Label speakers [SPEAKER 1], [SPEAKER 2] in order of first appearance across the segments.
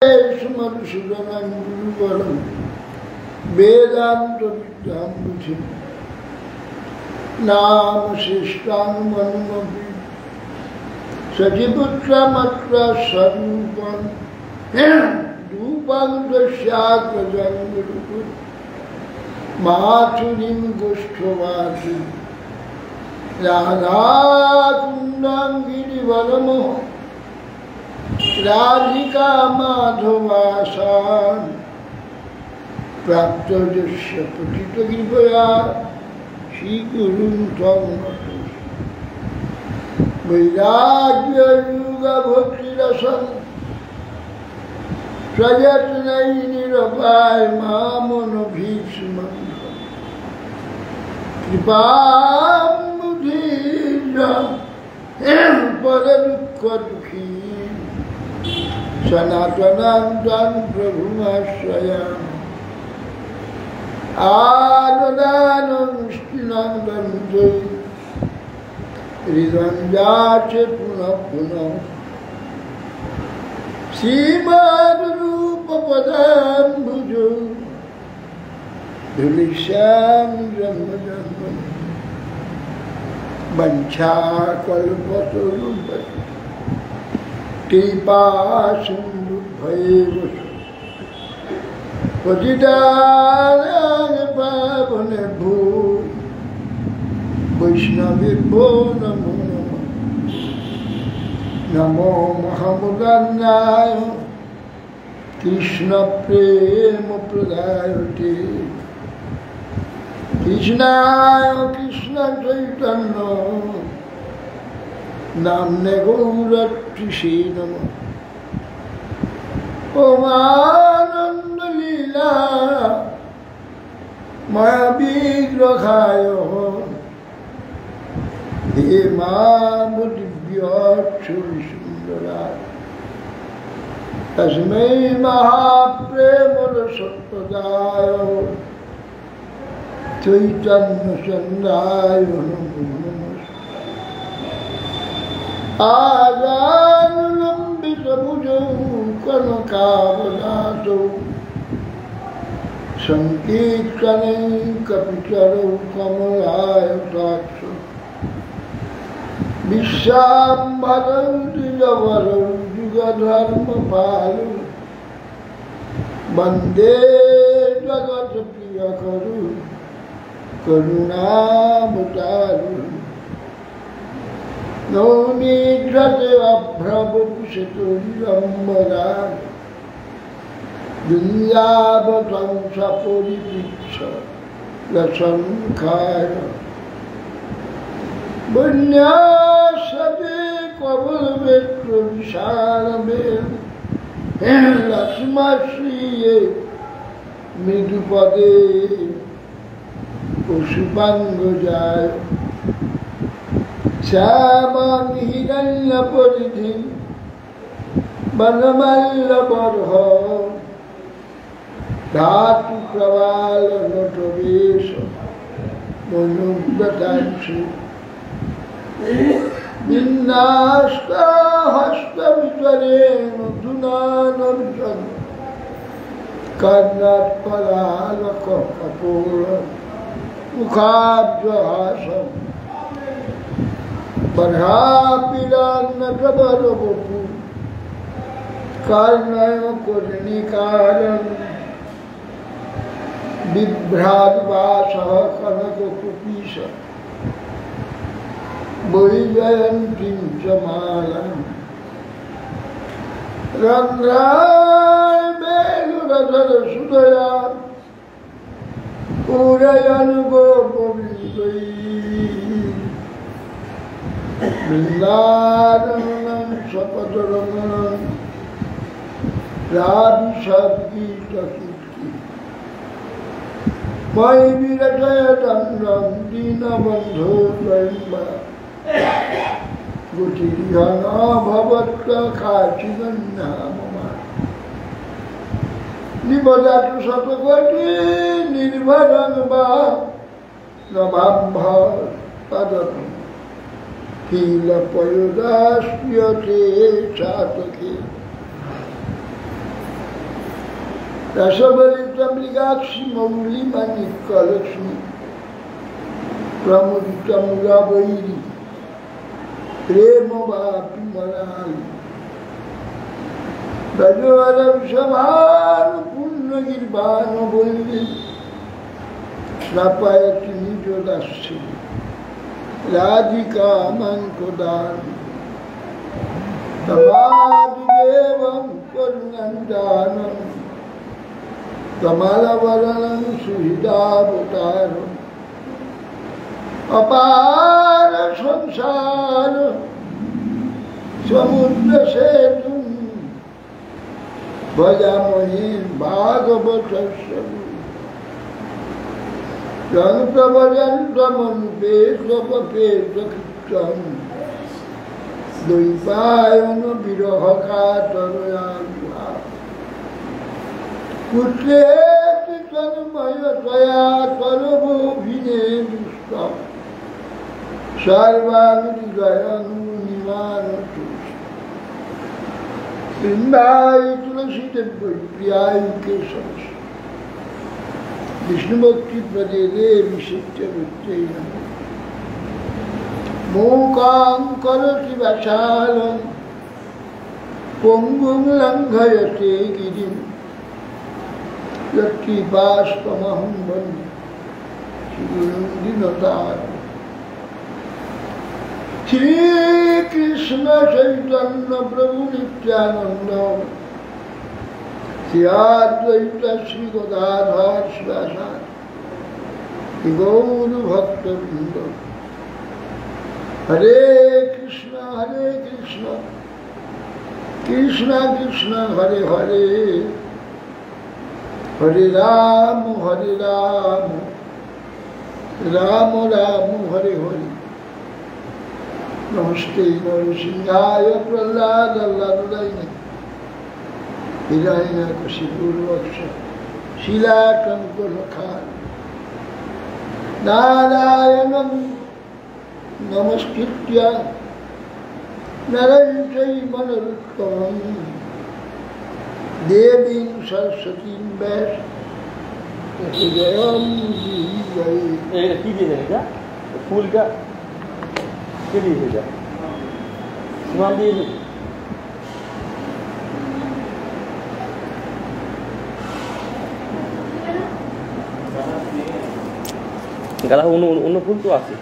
[SPEAKER 1] मधुसूदनं गुरुवरं वेदान्तविद्याम्बुधिं नाम शिष्टानुमनुमपि सचिपुत्रमत्र स्वरूपं रूपं दस्याग्रजं गुरुकुल माथुरीं गोष्ठवासी राधाकुण्डं गिरिवरमोह राधिका माधवासान् प्राप्तोऽस्य पतितकृपया श्रीगुरुं त्वं वैराग्ययुगभक्तिरसं प्रयत्नैर्निरपाय मामनभीष्मन् कृपाम्बुधिर्यं परदुःखदुःखी सनातनं तं प्रभुमाश्रयामि आनदानं स्थिनन्दन्ते हृदं याचे पुनः पुनः श्रीमद्रूपपदाम्बुजो धूलिश्यां जन्मजन्म वञ्चाकल्पतरुभ्यश्च कृपासिन्धुभ्यैव पतितानां पावनेभ्यो वैष्णवेभ्यो नमो नमः। नमो महामुदान्नाय कृष्णप्रेमप्रदायते कृष्णाय कृष्णचैतन्य नाम्ने गौरत्रिषे नमः। ॐ आनन्दलीला मया विग्रहाय हे मामुदिव्याक्षुरिसुन्दराय तस्मै महाप्रेमरसप्रदाय चैतन्यचन्द्राय नमो नमः। आजानुलम्बितभुजौ कनकावदातौ सङ्कीर्तने कपितरौ कमलायताक्षौ विश्वाम्भरौ द्विजवरौ युगधर्मपालौ वन्दे जगत्प्रियकरौ करुणावतारौ नौनीघ्रते अभ्रवपुषतोरिरम्बरान् दुर्यावतं सपरिपृच्छ लसङ्खाय वन्यासवे कवलवेत्रविशालवे लक्ष्मश्रिये मृदुपदे पशुपाङ्गजाय श्यामां हिरण्यपरिधिं वनमल्लबर्ह धातुप्रवालनटवेश मनुव्रतांसि विन्यास्ताहस्तवितरेण धुनानर्जन कर्णात्पलालकपोल मुखाब्जहासम् बर्हापिलान्नटबरवपु कर्णयकर्णिकारं बिभ्राद्वासः कनककुपीश वैजयन्तीं च मालां रन्ध्राय वेणुरधरसुधया पूरयन् गोपवृन्दैः वृन्दारमणं सपदरमणं राधिसद्गीतकीर्ति मयि विरचयतन्द्रं दीनबन्धो त्वयिम्बा गुटिरिह न भवत्काचिदन्या मम निबदतु शतकोटि निर्भरं वा नभाम्भः तदतु किलपयुदास्यते चातके रसबलित मृगाक्षी मौली माणिक्यलक्ष्मी प्रमुदित मुरावैरी प्रेम वापी मनाली ब्रजवर सभान पूर्ण गिरबान बोली श्रापायति निज दास्य राधिका मंकोदान तमादिदेवं करुणंदानं कमलवदनं सुहृदावतारम् अपार संसार समुद्र सेतुं भजामहे भागवतस्य जन्तवजन्तमनुपेतपपेतकृत्यं द्वैपायन विरहकातरया कुत्रेति तन्मयतया सर्वोभिने दुष्टम् सर्वानुहृदयनुनिमानतु वृन्दाय तुलसीदेव्याय केशवस्य विष्णुभक्तिप्रदे विशिष्टवृत्तये नमः मूकां करोति वाचालं पङ्गुं लङ्घयते गिरिं यत्कृपास्त्वमहं वन्दे श्रीगुरुं श्री कृष्ण चैतन्य प्रभु नित्यानंद श्री अद्वैत श्री गदाधर शिवासादि गौर भक्त वृंद हरे कृष्ण कृष्ण कृष्ण हरे हरे हरे राम राम राम हरे हरे नमस्ते नरसिंहाय प्रह्लादल्लादुलैने हिरण्यकशिपूर्वक्ष शीलाकल्पलखान् नारायणं नमस्कृत्य नरं चैव नरोत्तमं देवीं सरस्वतीं व्यासं जयं
[SPEAKER 2] फूल का के लिए भेजा सुनाम दिए गाला उन फूल तो आसे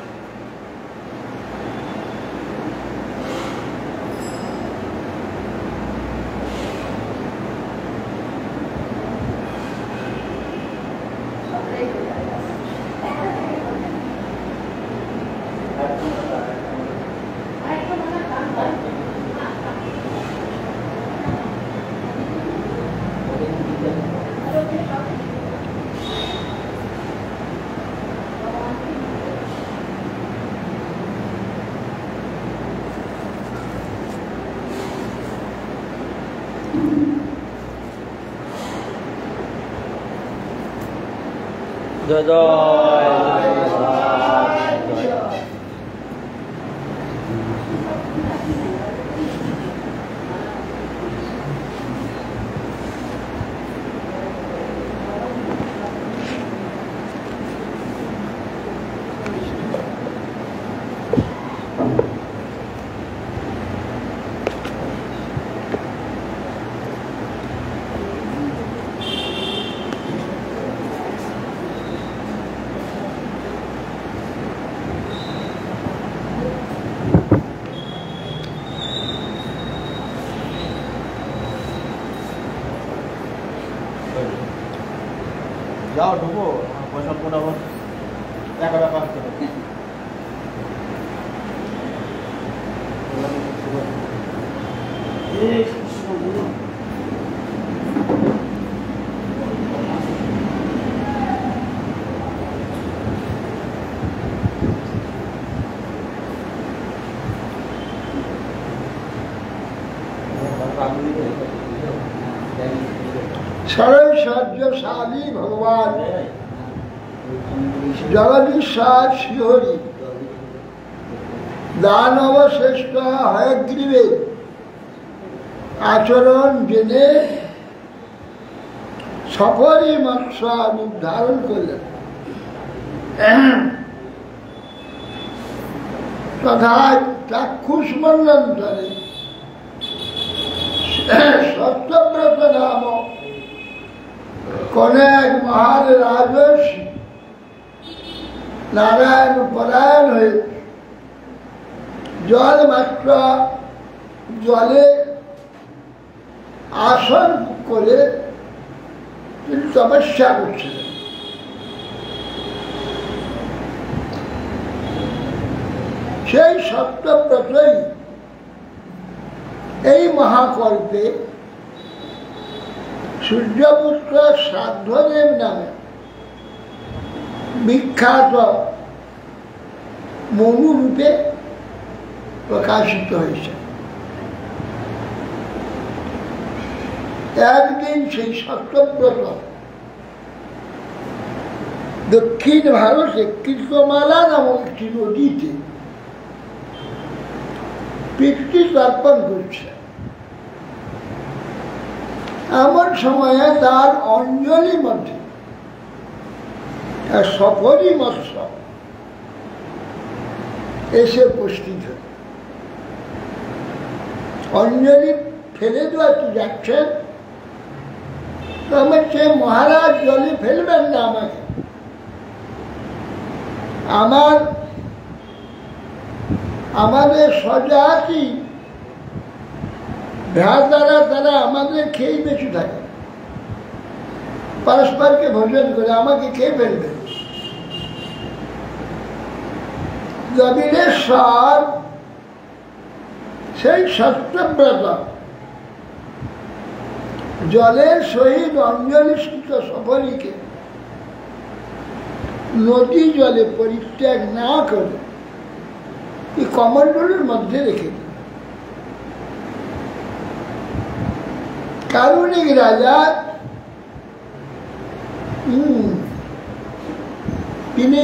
[SPEAKER 2] जय जय जाओ ढुको पैसा पूरा हो क्या कर रहा
[SPEAKER 1] सरल सज्जशाली भगवान जगदीशार शिहरी दानव श्रेष्ठ हयग्रीवे आचरण जेने সফরই মৎস্য রূপ ধারণ করলেন। তথা চাক্ষুষ মন্বন্তরে সত্যব্রত নাম কোন এক মহান রাজর্ষি নারায়ণ পরায়ণ হয়ে জল মাত্র জলে আসন করে তিনি তপস্যা করছিলেন। সেই সত্যব্রতই এই মহাকল্পে সূর্যপুত্র শ্রাদ্ধদেব নামে বিখ্যাত মনুরূপে প্রকাশিত হয়েছে। একদিন সেই সত্যব্রত দক্ষিণ ভারতে কৃষ্ণমালা নামক একটি নদীতে পিতৃ তর্পণ করছে। এমন সময়ে তার অঞ্জলির মধ্যে সফরী মৎস্য এসে উপস্থিত হয়। অঞ্জলি ফেলে দেওয়াতে যাচ্ছেন, সে মহারাজ জলে ফেলবেন না আমাকে, আমাদের স্বজাতি ভ্রাতারা তারা আমাদের খেয়েই বেঁচে থাকে, পরস্পরকে ভোজন করে, আমাকে খেয়ে ফেলবে। জবিনেশ্বর সেই সত্যব্রত জলের সহিত অঞ্জলিষ্কৃত সফরীকে নদী জলে পরিত্যাগ না করে এই কমণ্ডলের মধ্যে রেখে দিল। কারুণিক রাজা তিনি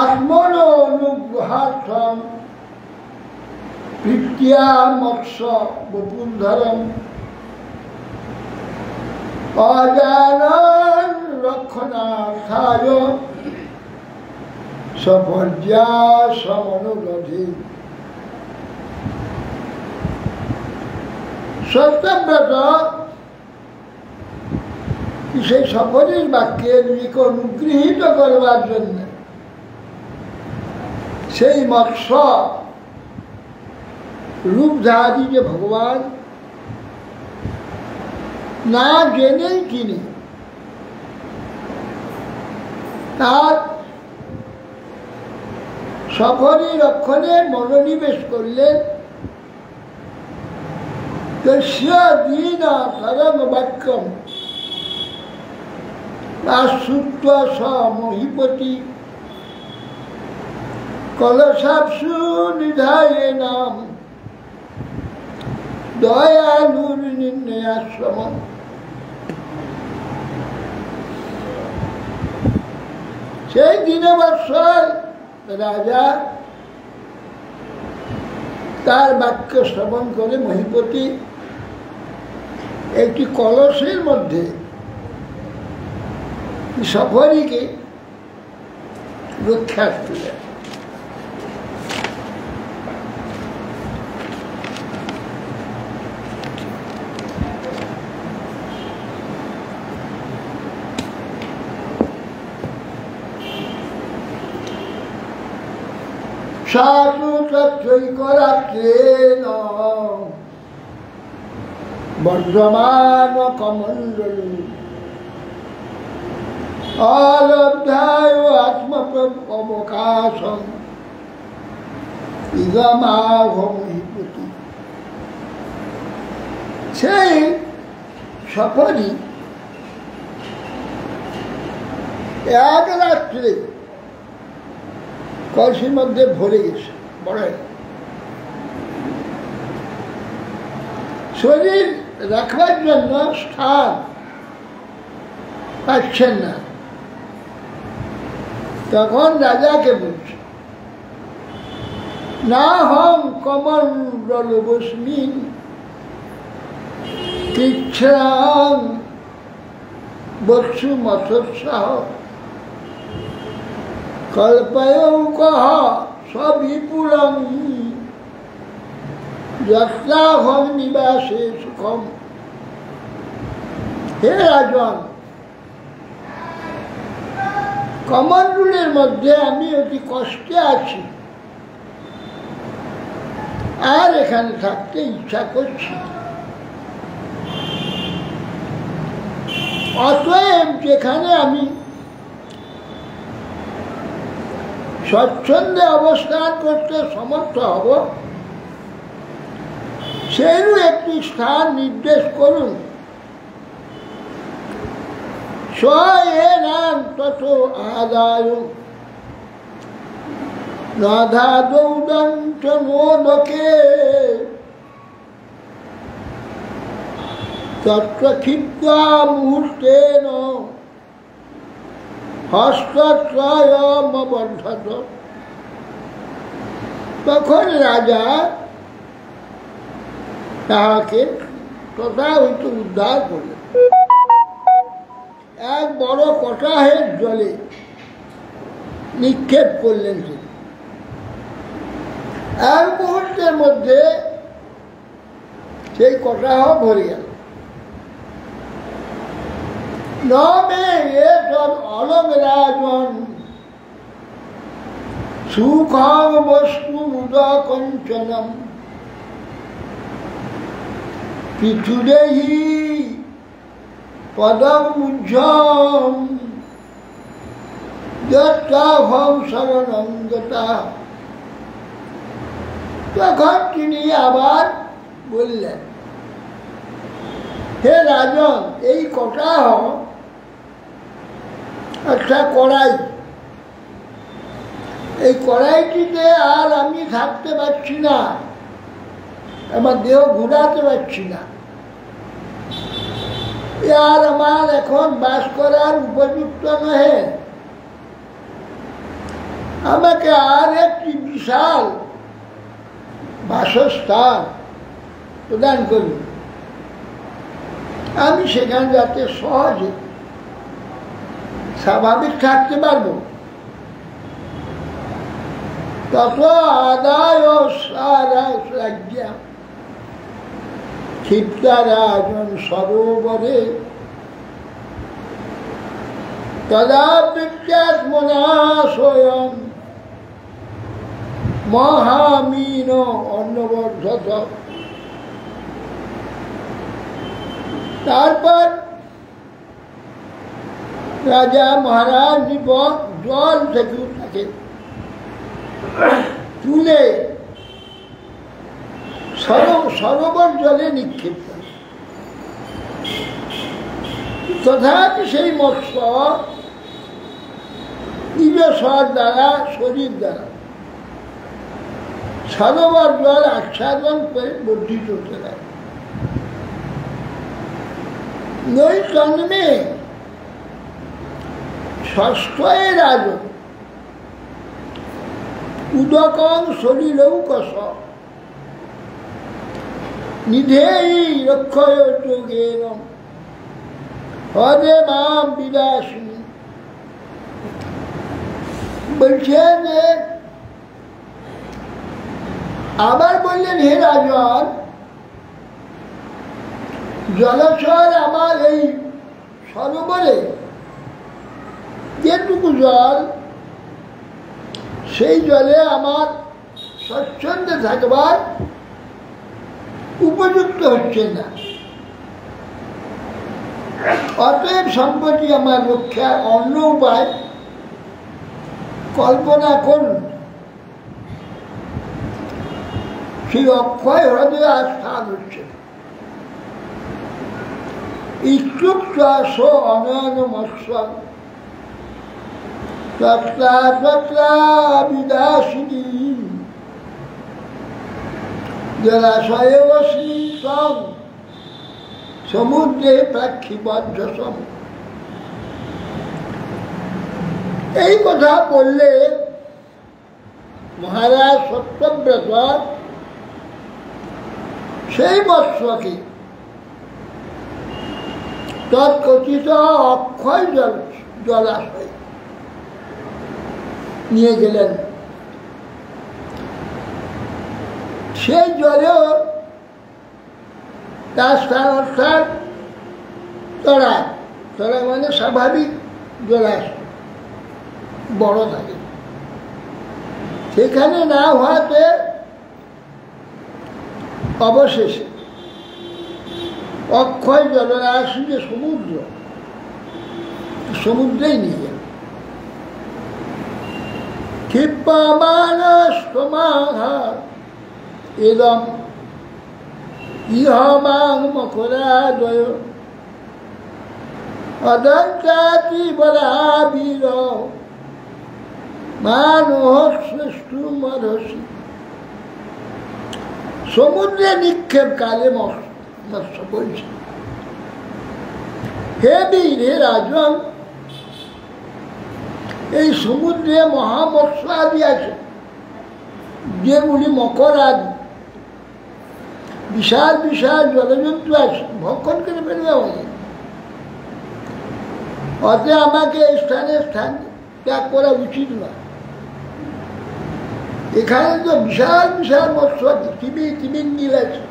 [SPEAKER 1] আত্মন অনুগ্রহার্থম প্রীত্যা মৎস্য বপুন্ধরম অজানন রক্ষণার্থায় সপর্যা সমনুরোধী। সত্যব্রত সেই সফরের বাক্যে নিজেকে অনুগৃহীত করবার জন্য সেই মৎস্য রূপধারী যে ভগবান না জেনেই তিনি তার সফরী রক্ষণে মনোনিবেশ করলেন। তরম বাক্যম শ্রুত্ব স মহিপতি কলসাপসু নিধায় নাম দয়ালুর নির্ণয়াশ্রম। সেই দীনবৎসল রাজা তার বাক্য শ্রবণ করে মহিপতি একটি কলসের মধ্যে সফরীকে রক্ষা করলেন। সাধু তথ্যৈকরাত্রেণ বর্ধমান কমণ্ডলী অলব্ধায় আত্মপ্রবকাশং ইদমাহমহিপতি। সেই সফরী এক রাত্রে কলসির মধ্যে ভরে গেছে, বড় শরীর রাখবার জন্য স্থান পাচ্ছেন না। তখন রাজাকে বলছে, না হম কমণ্ডলবস্মিন কৃচ্ছ্রাং বৎসু মথোৎসাহ কল্পয়ৌকঃ সবিপুলং যত্রাহং নিবাসে সুখম। হে রাজন, কমণ্ডলের মধ্যে আমি অতি কষ্টে আছি, আর এখানে থাকতে ইচ্ছা করছি। অতএব যেখানে আমি স্বচ্ছন্দে অবস্থান করতে সমর্থ হব, সেইরূপ একটি স্থান নির্দেশ করুন। স্বয়েনান তত আদায় নাধাদৌদন্ত নো লোকে তত্র ক্ষিপ্তা মুহূর্তেন হস্তত্রয়মবদ্ধত। তখন রাজা তাহাকে তথা হইতে উদ্ধার করলেন। এক বড় কটাহের জলে নিক্ষেপ করলেন তিনি। এক মুহূর্তের মধ্যে সেই কটাহ ভরে গেল। নমে এতদ অলং রাজন সুখং বস্তু মুদকঞ্চনম পৃথুদেহি পদম উজ্জম যত্রাহং শরণং গতা। তখন তিনি আবার বললেন, হে রাজন, এই কটাহ একটা কড়াই, এই কড়াইটিতে আর আমি থাকতে পারছি না, আমার দেহ ঘুরাতে পারছি না, আর আমার এখন বাস করার উপযুক্ত নহে। আমাকে আর একটি বিশাল বাসস্থান প্রদান করুন, আমি সেখানে যাতে সহজে স্বাভাবিক থাকতে পারব। তত আদায় সারা রাজ্যা ক্ষিপ্তা রাজন সরোবরে তদা বিজ্ঞাত্মনা স্বয়ং মহামীন অন্নবর্ধত। তারপর রাজা মহারাজ দীপক জল থেকে তাকে তুলে সরোবর জলে নিক্ষেপ করে। তথাপি সেই মৎস্য নিজস্বর দ্বারা, শরীর দ্বারা সরোবর জল আচ্ছাদন করে বর্ধিত হতে লাগে। নই জন্মে ষষ্ঠয়ে রাজন উদকং শরীরৌ কষ নিধেয়ী রক্ষয় যোগেন হরে মাম বিলাসিনী। বলছেন যে, আবার বললেন, হে রাজন, জলচর আমার এই সরোবরে যেটুকু জল, সেই জলে আমার স্বচ্ছন্দে থাকবার উপযুক্ত হচ্ছে না। অতএব সম্প্রতি আমার রক্ষার অন্য উপায় কল্পনা করুন। সেই অক্ষয় হ্রদে আর স্থান হচ্ছে না। ইচ্ছুক অনয়ন মৎস্য তত্রা তত্রা বিদাসিনী জলাশয়ে বসি তং সমুদ্রে প্রাক্ষিবদ্ধসম। এই কথা বললে মহারাজ সত্যব্রত সেই মৎস্যকে তৎকথিত অক্ষয় জলাশয় নিয়ে গেলেন। সেই জলেও তার স্থান অর্থাৎ তরা মানে স্বাভাবিক জলাশয় বড় থাকে, সেখানে না হওয়াতে অবশেষে অক্ষয় জলরাশি যে সমুদ্রেই নিয়ে গেল। ক্ষিপ্যমানস্তমাহা এদম ইহমাং মকরাদয় অদন্তাতি বলাবীর মানহস্যষ্টুমরসি। সমুদ্রে নিক্ষেপ কালে মৎস্য বলছে, হে বীর, হে রাজন, এই সমুদ্রে মহামৎস্য আদি আছে, যেগুলি মকর আদি বিশাল বিশাল জলজন্তু আছে, ভক্ষণ করে ফেলবে আমাকে। অতএব আমাকে এই স্থান ত্যাগ করা উচিত নয়। এখানে তো বিশাল বিশাল মৎস্য আছে, তিমিঙ্গিল আছে,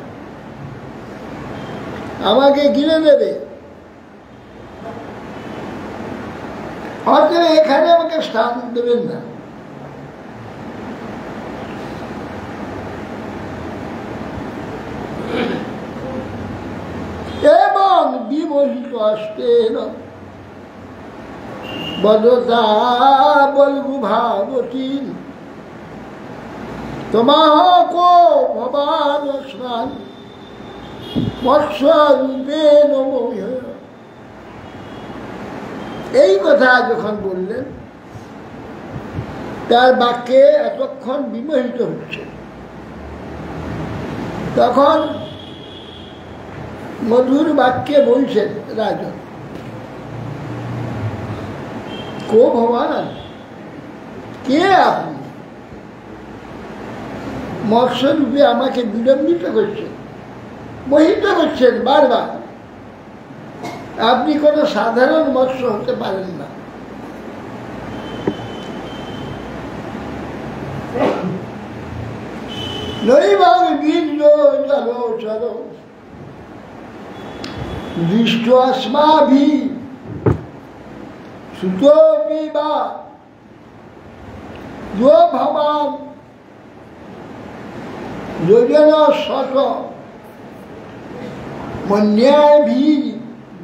[SPEAKER 1] আমাকে গিলে দেবে। অতএব এখানে আমাকে স্থান দেবেন না। এবং বিমোহিত আসতেন বদতা বলবু ভাবতী তোমাহ কো ভবান স্নান মৎস্য রূপে নমঃ। এই কথা যখন বললেন, তার বাক্যে এতক্ষণ বিমোহিত হচ্ছে, তখন মধুর বাক্যে বলছেন রাজন, কো ভগবান, কে আপনি? মৎস্যরূপে আমাকে বিলম্বিত করছেন, মোহিত করছেন বারবার। আপনি কোনো সাধারণ মৎস্য হতে পারেন না। নৈবাং বীর্য জলোচর দৃষ্ট अस्माभि सुतोऽपि वा यो भवान् योजन शत मन्याभिः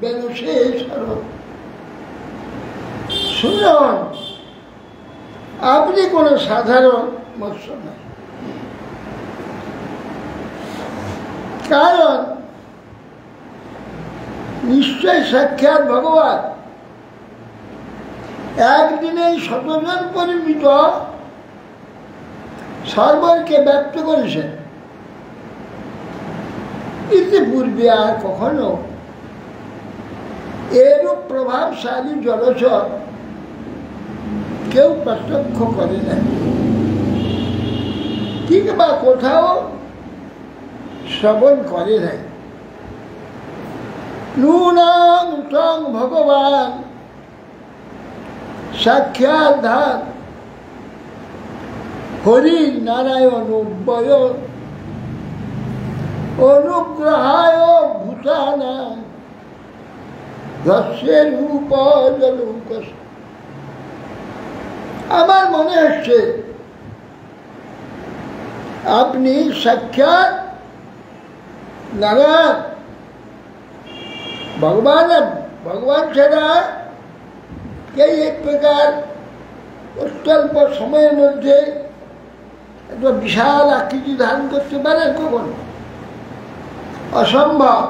[SPEAKER 1] বেনশেষর। শুনুন, আপনি কোনো সাধারণ মৎস্য নয়, কারণ নিশ্চয় সাক্ষাৎ ভগবান একদিনেই শতজন পরিমিত সর্বরকে ব্যক্ত করেছেন। ইতিপূর্বে আর কখনো এরূপ প্রভাবশালী জলচর কেউ প্রত্যক্ষ করে নাই, কিংবা কোথাও শ্রবণ করে নাই। নূনাং তং ভগবান সাক্ষাৎ ধাত হরি নারায়ণ উভয় অনুগ্রহায় ভূতানাং ধস্যের উপজলৌক। আমার মনে হচ্ছে আপনি সাক্ষাৎ নারায়ণ ভগবান ছাড়া কেউ এক প্রকার অত্যল্প সময়ের মধ্যে একটা বিশাল আকৃতি ধারণ করতে পারেন? কখনো অসম্ভব।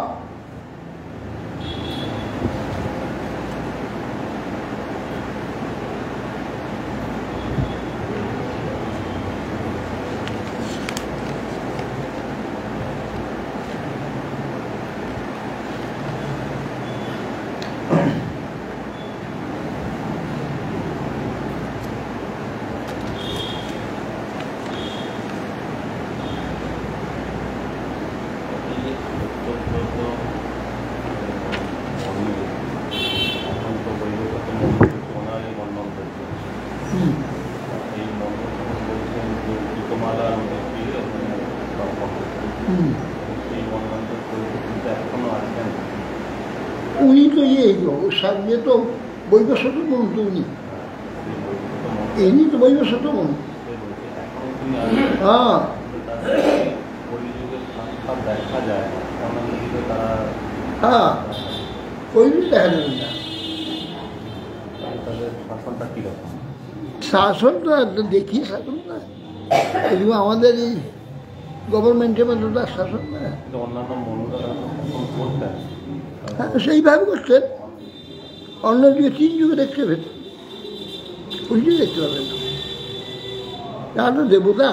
[SPEAKER 2] সেই মন্বন্তর পুরোহিত কিন্তু এখনো আছেন।
[SPEAKER 1] উনি তো সামনে তো বৈবস্বত মন্ত্র, উনি এমনি তো বৈবস্বত মন্ত্র।
[SPEAKER 2] এখনো তিনি আছেন।
[SPEAKER 1] হ্যাঁ,
[SPEAKER 2] পরিযুগের সাক্ষাৎ দেখা যায়, অন্যান্য দিকে তারা
[SPEAKER 1] হ্যাঁ, ওইগুলি দেখা যাবে না।
[SPEAKER 2] তাদের শাসনটা কীরকম?
[SPEAKER 1] শাসন তো দেখি শাসন না, এগুলো আমাদের এই গভর্নমেন্টের মধ্যে তার শাসন না।
[SPEAKER 2] কিন্তু অন্যান্য মনুরা তারা শাসন করতেন।
[SPEAKER 1] হ্যাঁ, সেইভাবে করতেন। অন্য যুগে 3 যুগে দেখতে পেতেন, উল্টে দেখতে পাবেন না, তারা তো দেবতা।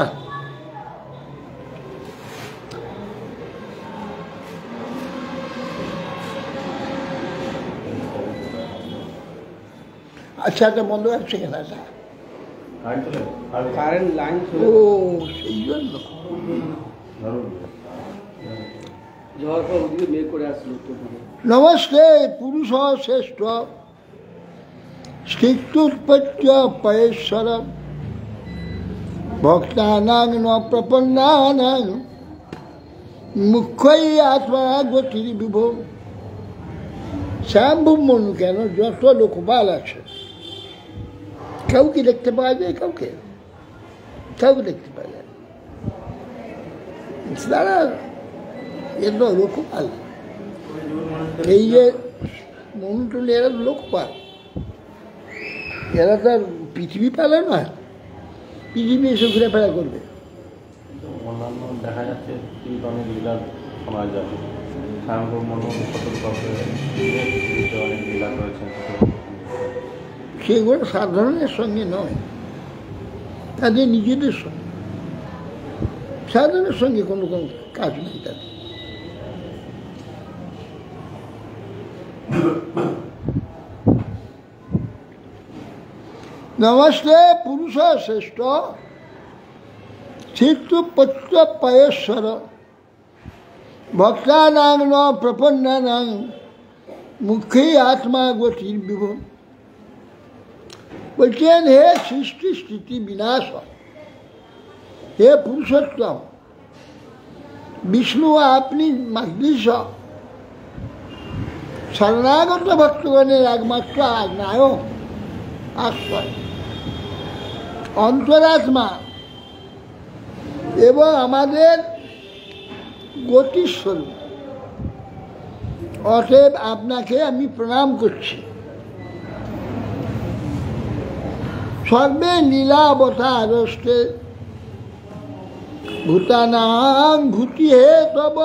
[SPEAKER 1] আচ্ছা, একটা বন্ধ আছে কেন? আচ্ছা,
[SPEAKER 2] কারেন্ট লাইন
[SPEAKER 1] ও সেই জন্য নমস্তে পুরুষ শ্রেষ্ঠ স্থিত্যুৎপত্য পয়েশ্বর ভক্তানাং ন প্রপন্নানাং মুখ্যই আত্মা গতির বিভো। স্বয়ম্ভূ মনু কেন, যত লোকপাল আছে কাউকে দেখতে পাওয়া যায়, কাউকে দেখতে পাওয়া যায়, তারা এত লোকপাল। এই যে মনুটুল, এরা লোকপাল, এরা তার পৃথিবী পালে না, পৃথিবী এসে ঘুরে ফেরা করবে।
[SPEAKER 2] অন্যান্য দেখা যাচ্ছে পৃথিবীতে অনেক লীলা শোনা যায়। স্বয়ম্ভূ মনু অনেক লীলা করেছেন,
[SPEAKER 1] সেগুলো সাধারণের সঙ্গে নয়, তাদের নিজেদের সঙ্গে, সাধারণের সঙ্গে কোনো কাজ নেই তাদের। নমস্তে পুরুষ শ্রেষ্ঠ স্থিত্যুৎপত্য পয়েশ্বর ভক্তানাং ন প্রপন্নানাং মুখ্যই আত্মা গতির বিভো। বলছেন, হে সৃষ্টি স্থিতি বিনাশ, হে পুরুষোত্তম বিষ্ণু, আপনি মাগধীশ, শরণাগত ভক্তগণের একমাত্র নায়ক, আশ্রয়, অন্তরাত্মা এবং আমাদের গতিস্বরূপ। অতএব আপনাকে আমি প্রণাম করছি। সর্বে লীলা অবতারস্তে ভূতানাং ভূতি হে তব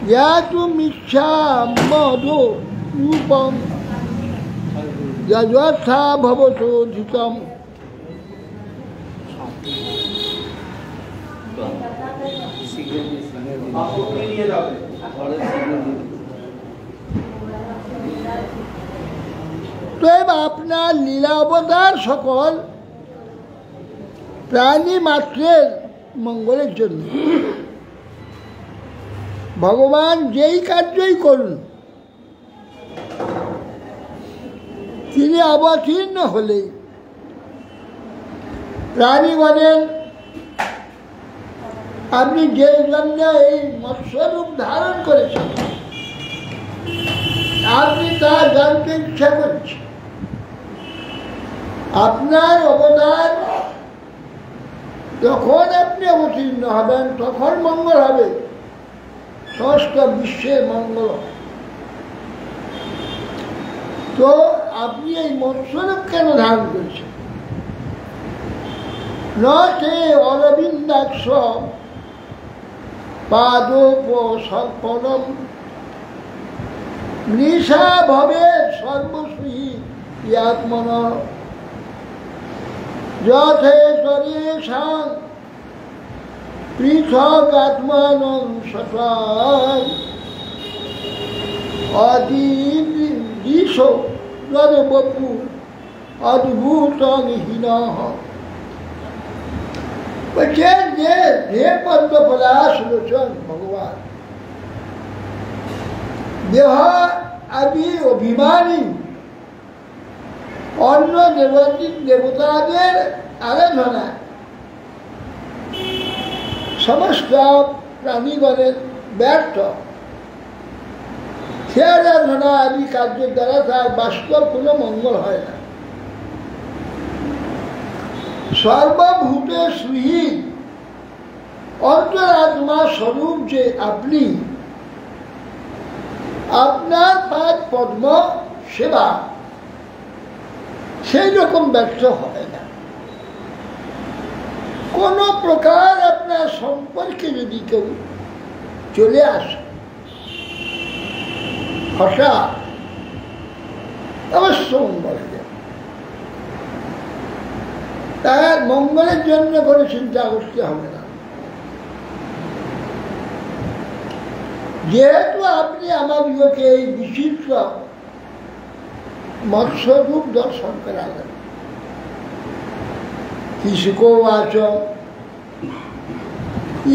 [SPEAKER 1] জ্ঞাতুমিচ্ছা মধু রূপম যথা ভবতোধিতম। তো আপনার লীলা অবতার সকল প্রাণী মাত্রের মঙ্গলের জন্য। ভগবান যেই কার্যই করুন, তিনি অবতীর্ণ হলেই প্রাণীগণের, আপনি যে জন্য এই মৎস্যরূপ ধারণ করেছেন, আপনি তা জানতে ইচ্ছা করছেন। আপনার অবদান যখন আপনি অবতীর্ণ হবেন, তখন মঙ্গল হবে, সমস্ত বিশ্বের মঙ্গল। তো আপনি এই মৎস্যরূপ কেন ধারণ করেছেন? নতে অরবিন্দাক্ষ পাদোপসর্পণম মৃষা ভবে সর্বশ্রী আত্মন যথেশ্বরেশাং পৃথক আত্মানং সতাং অদিশ বপু অদ্ভুতং হীনঃ। বলছেন যে হে পদ্মপলাশ লোচন ভগবান, দেহ আদি অভিমানী অন্য দেবতাদের আরাধনা সমস্ত প্রাণীগণের ব্যর্থ সে আরাধনা আদি কার্যের দ্বারা তার বাস্তব কোনো মঙ্গল হয় না। সর্বভূতে সুহৃদ অন্তরাত্মা স্বরূপ যে আপনি, আপনার পাদ পদ্ম সেবা সেই রকম ব্যর্থ হয় না। কোন প্রকার আপনার সম্পর্কে যদি কেউ চলে আসে হঠাৎ, অবশ্য মঙ্গল হয়ে যাবে। তার মঙ্গলের জন্য করে চিন্তা করতে হবে না। যেহেতু আপনি আমাদিগকে এই বিচিত্র মৎস্যরূপ দর্শন করালেন, কিসকোবাচ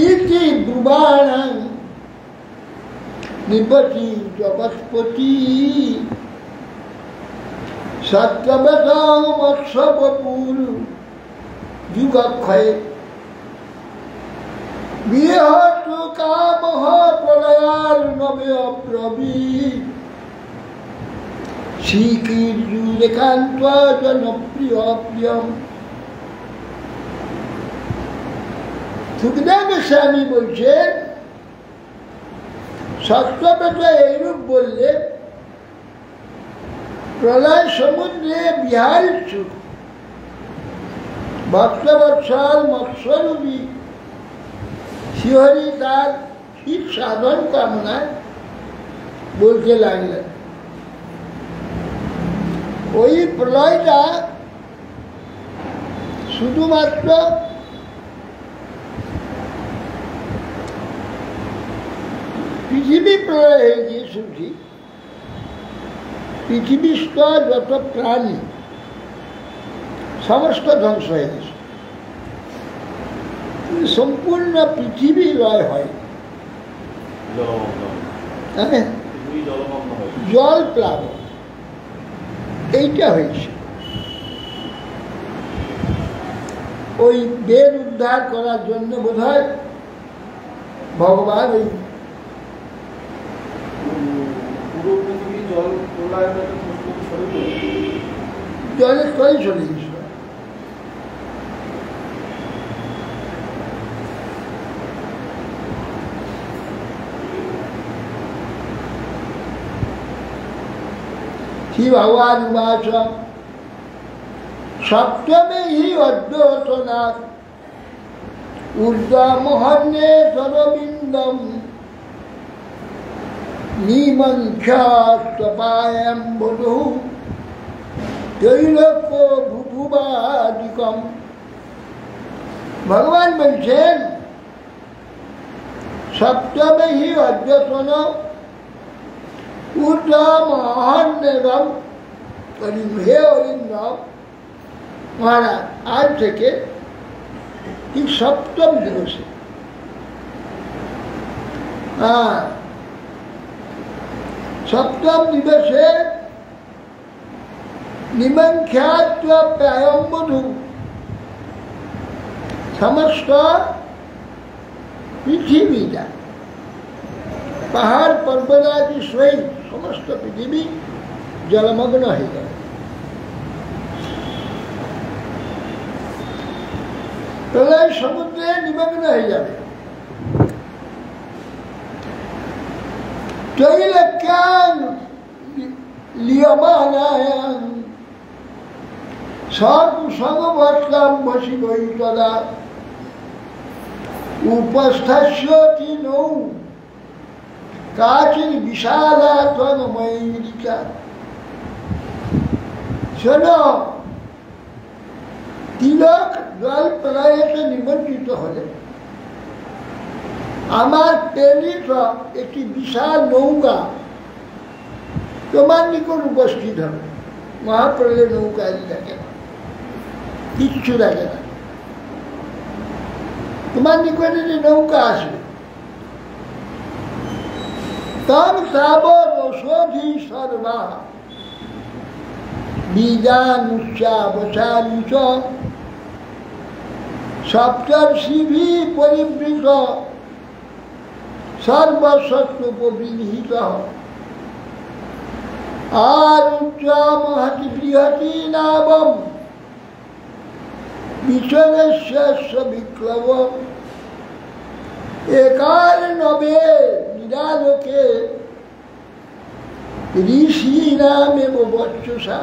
[SPEAKER 1] ইতি ব্রুবাণাং নিপতি জগৎপতি সত্যবতাং মৎস্যবপুর যুগক্ষয়ে বিহতু কামহ প্রলয়ার নবে অব্রবীত শ্রীকীর্যুরেকান্ত জনপ্রিয় প্রিয়ম। সুখদেব গোস্বামী বলছেন, সত্যব্রত এইরূপ বললে প্রলয় সমুদ্রে বিহার ইচ্ছুক ভক্তবৎসল মৎস্যরূপী শ্রীহরি তার হিত সাধন কামনায় বলতে লাগলেন। ওই প্রলয়টা শুধুমাত্র পৃথিবী প্রলয় হয়ে গিয়ে শুনছি, পৃথিবীস্থ যত প্রাণী সমস্ত ধ্বংস হয়ে গেছে, সম্পূর্ণ পৃথিবী লয় হয়, জল প্লাবন এইটা হয়েছে। ওই বেদ উদ্ধার করার জন্য বোধ হয় ভগবান ওই জলের স্তরে চলে গেছিল। শ্রী ভগবান উবাচ সপ্তমে হি অদ্যতনাথ ঊর্ধ্বমহন্যে তরবিন্দম নিমঙ্খ্যাস্তপায়ম বধূ তৈলোক ভুভুবাদিকম। ভগবান বলছেন সপ্তমে হি অদ্যতন ঊর্ধ্বমহন্যেরম, হে অরিন্দম মহারাজ, আজ থেকে ঠিক সপ্তম দিবসে সপ্তম দিবসে নিমঙ্খ্যাত্ব প্রায়ম বধূ, সমস্ত পৃথিবীটা পাহাড় পর্বতাদি সহিত সমস্ত পৃথিবী জলমগ্ন হয়ে যাবে। প্রলয় সমুদ্রে নিমগ্ন হয়ে যাবে। তৈলক্যাং লিয়মানায়াং সর্বসংবৎকাম বসিবৈ তদা উপস্থস্যতি নৌ কাচির বিশালা তন্ময়ীরিকা। শোনো, তিলক জল প্রলয়েতে নিমজ্জিত হলে আমার প্রেরিত একটি বিশাল নৌকা তোমার নিকট উপস্থিত হবে। মহাপ্রলয় নৌকা দেখে না, কিচ্ছু দেখে না, তোমার নিকটে যে নৌকা আসবে তম তাবর ওষধি সর্বা বীজানুচ্চাবসানুচ সপ্তর্ষিভি পরিবৃত সর্বশত্রুপবিহিত আরুচ্চ মহতি বৃহতি নাবম বিচরস্য বিক্লব একার নবে নিরালোকে ঋষি নামে বচ্চসা।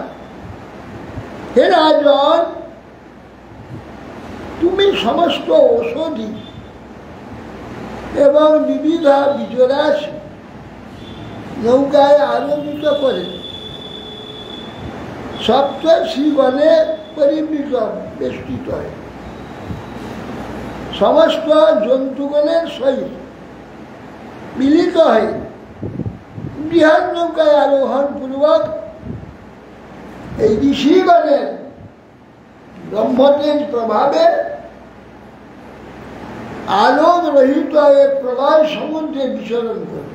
[SPEAKER 1] হে রাজন, তুমি সমস্ত ঔষধি এবং বিবিধা বীজরাশি নৌকায় আলোকিত করে সপ্তর্ষিগণে পরিবৃত বেষ্টিত হয়, সমস্ত জন্তুগণের সহিত মিলিত হয় বৃহৎ নৌকায় আরোহণ পূর্বক এই ঋষিগণের ব্রহ্মতেজ প্রভাবে আলোক রহিত এক প্রলয় সমুদ্রে বিচরণ করে।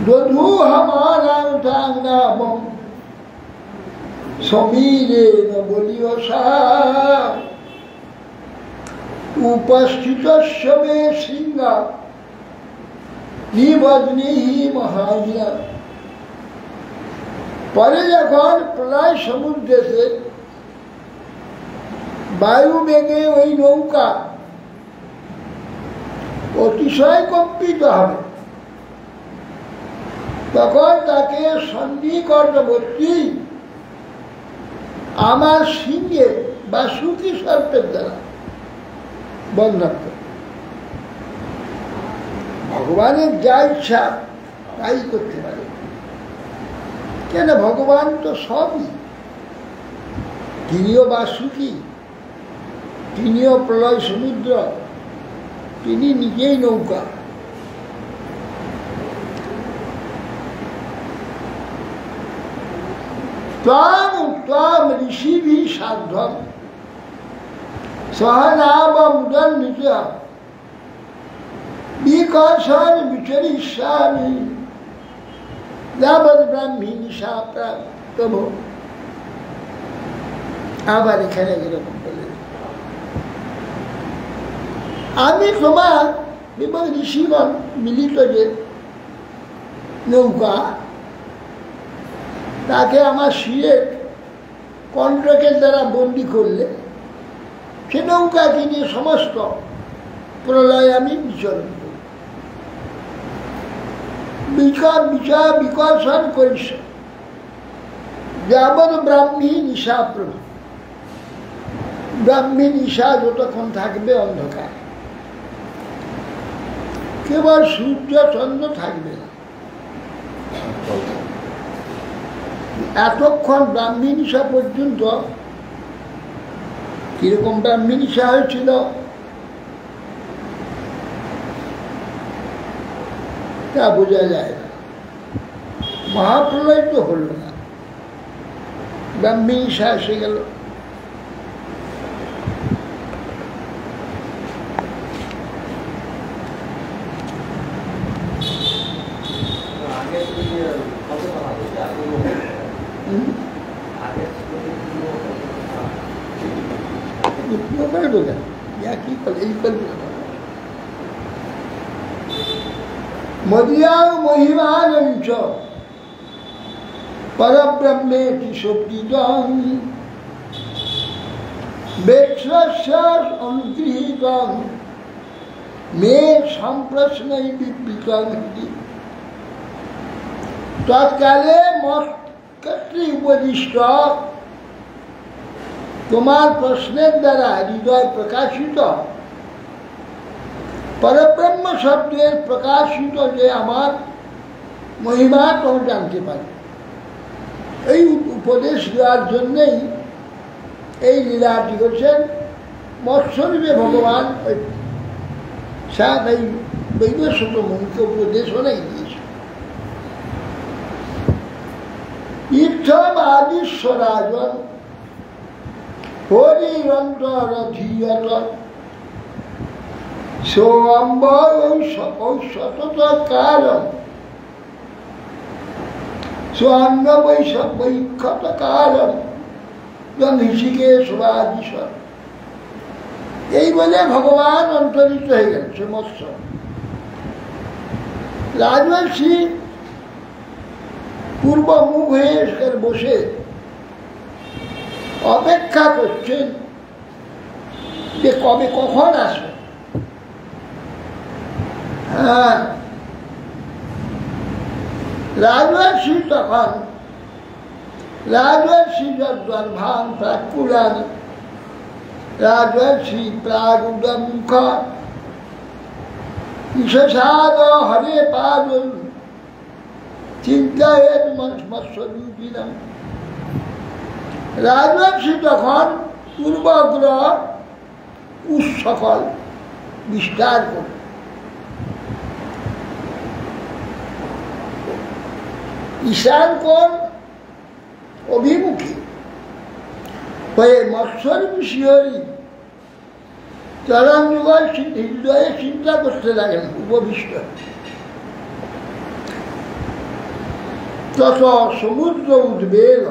[SPEAKER 1] দধূহমানাং সমীরেণ বলিয়সা উপস্থিতস্য মে সিংহা নিবধ্নিহি মহাহীনা। পরে যখন প্রলয় সমুদ্রেতে বায়ু বেগে ওই নৌকা অতিশয় কম্পিত হবে, তখন তাকে সন্ধিকর্ণবর্তী আমার সিংহে বা সুখী সর্পের দ্বারা বন্ধন করে। ভগবানের যা ইচ্ছা তাই করতে পারে, কেন ভগবান তো সবই, তিনিও বাসুকি, তিনিও প্রলয় সমুদ্র, তিনি নিজেই নৌকা। ত্বাম ত্বাম ঋষিভি সার্ধম সহনাবমুদন্বিত বিকর্ষণ বিচরিষ্যামি যাবৎ ব্রাহ্মী নিশা প্রাপ্তব। আবার এখানে এরকম বলে, আমি তোমার এবং ঋষিগণ মিলিত যে নৌকা, তাকে আমার শিরের কণ্ঠকের দ্বারা বন্দী করলে সে নৌকাকে নিয়ে সমস্ত প্রলয় আমি বিচরণ করি। বিকর্ষণ করিস যাবৎ ব্রাহ্মী নিশা প্রভু, ব্রাহ্মী নিশা যতক্ষণ থাকবে অন্ধকার, কেবল সূর্য চন্দ্র থাকবে না, এতক্ষণ ব্রাহ্মী নিশা পর্যন্ত কিরকম ব্রাহ্মী নিশা হয়েছিল তা বোঝা যায় না। মহাপ্রলয় তো হল না, ব্রাহ্মী নিশা এসে গেল। মদিয়াং মহিমানঞ্চ পরব্রহ্মেতি শব্দিদং বেক্ষস্য অনুগৃহীতং মে সম্প্রশ্নৈ বিবৃতং ইতি। তৎকালে মৎকর্তৃ উপদিষ্ট তোমার প্রশ্নের দ্বারা হৃদয় প্রকাশিত পরব্রহ্ম শব্দের প্রকাশিত যে আমার মহিমা তোমরা জানতে পারে, এই উপদেশ দেওয়ার জন্যেই এই লীলাটি হচ্ছেন। মৎস্যরূপে ভগবান এই বৈবস্বত মনকে উপদেশ অনেক দিয়েছে। ইত্থম আদিশ্বরাজন হরিরন্তরধীয়ত সোম্বর সতত কালম স্বর্ণ বৈক্ষত কারণ ঋষিকেশ্বর। এই বলে ভগবান অন্তরিত হয়ে গেল সে মৎস্য। রাজবংশী পূর্ব মুখ হয়ে বসে অপেক্ষা করছেন যে কবে কখন আসবে। হ্যাঁ, রাজবংশী তখন রাজবংশী যদ্ভান প্রাকুলান রাজবংশী প্রাগুদমুখ ঈশাদ হরে পাদুল চিন্তায়েত মৎস্যরূপিণম। রাজবংশী তখন পূর্বগ্রহ উৎসকল বিস্তার করে ঈশান কোণ অভিমুখী হয়ে মৎস্যরূপী শিহরি চরণ যুগল হৃদয়ে চিন্তা করতে লাগেন উপবিষ্ট। তত সমুদ্র উদ্বেগ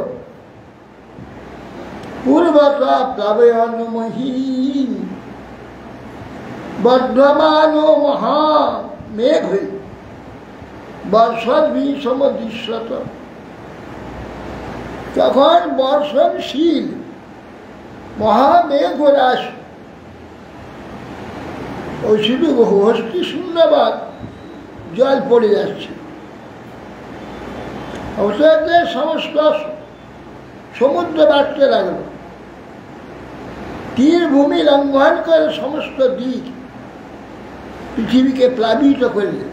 [SPEAKER 1] পূর্বত প্লাবয়নমহীন বর্ধমান মহামেঘ বর্ষদ্ভিষম দৃশ্যত। তখন বর্ষণশীল মহামেঘ রাশি ওই শুধু হস্তি শূন্যবাদ জল পড়ে যাচ্ছে। অবসরে সমস্ত সমুদ্র বাড়তে লাগল, তীর ভূমি লঙ্ঘন করে সমস্ত দিক পৃথিবীকে প্লাবিত করে দিল।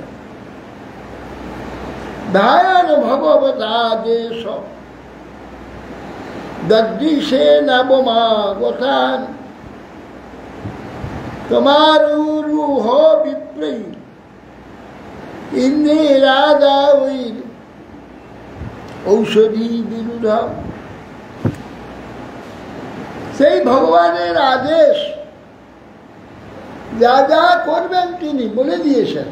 [SPEAKER 1] ধায়ন ভগবতাদেশ দদ্দিশে নবমাগতান তোমারুহ বিপ্রী ইন্দিরাদাবীর ঔষধি বিরুদ্ধ। সেই ভগবানের আদেশ যা যা করবেন তিনি বলে দিয়েছেন,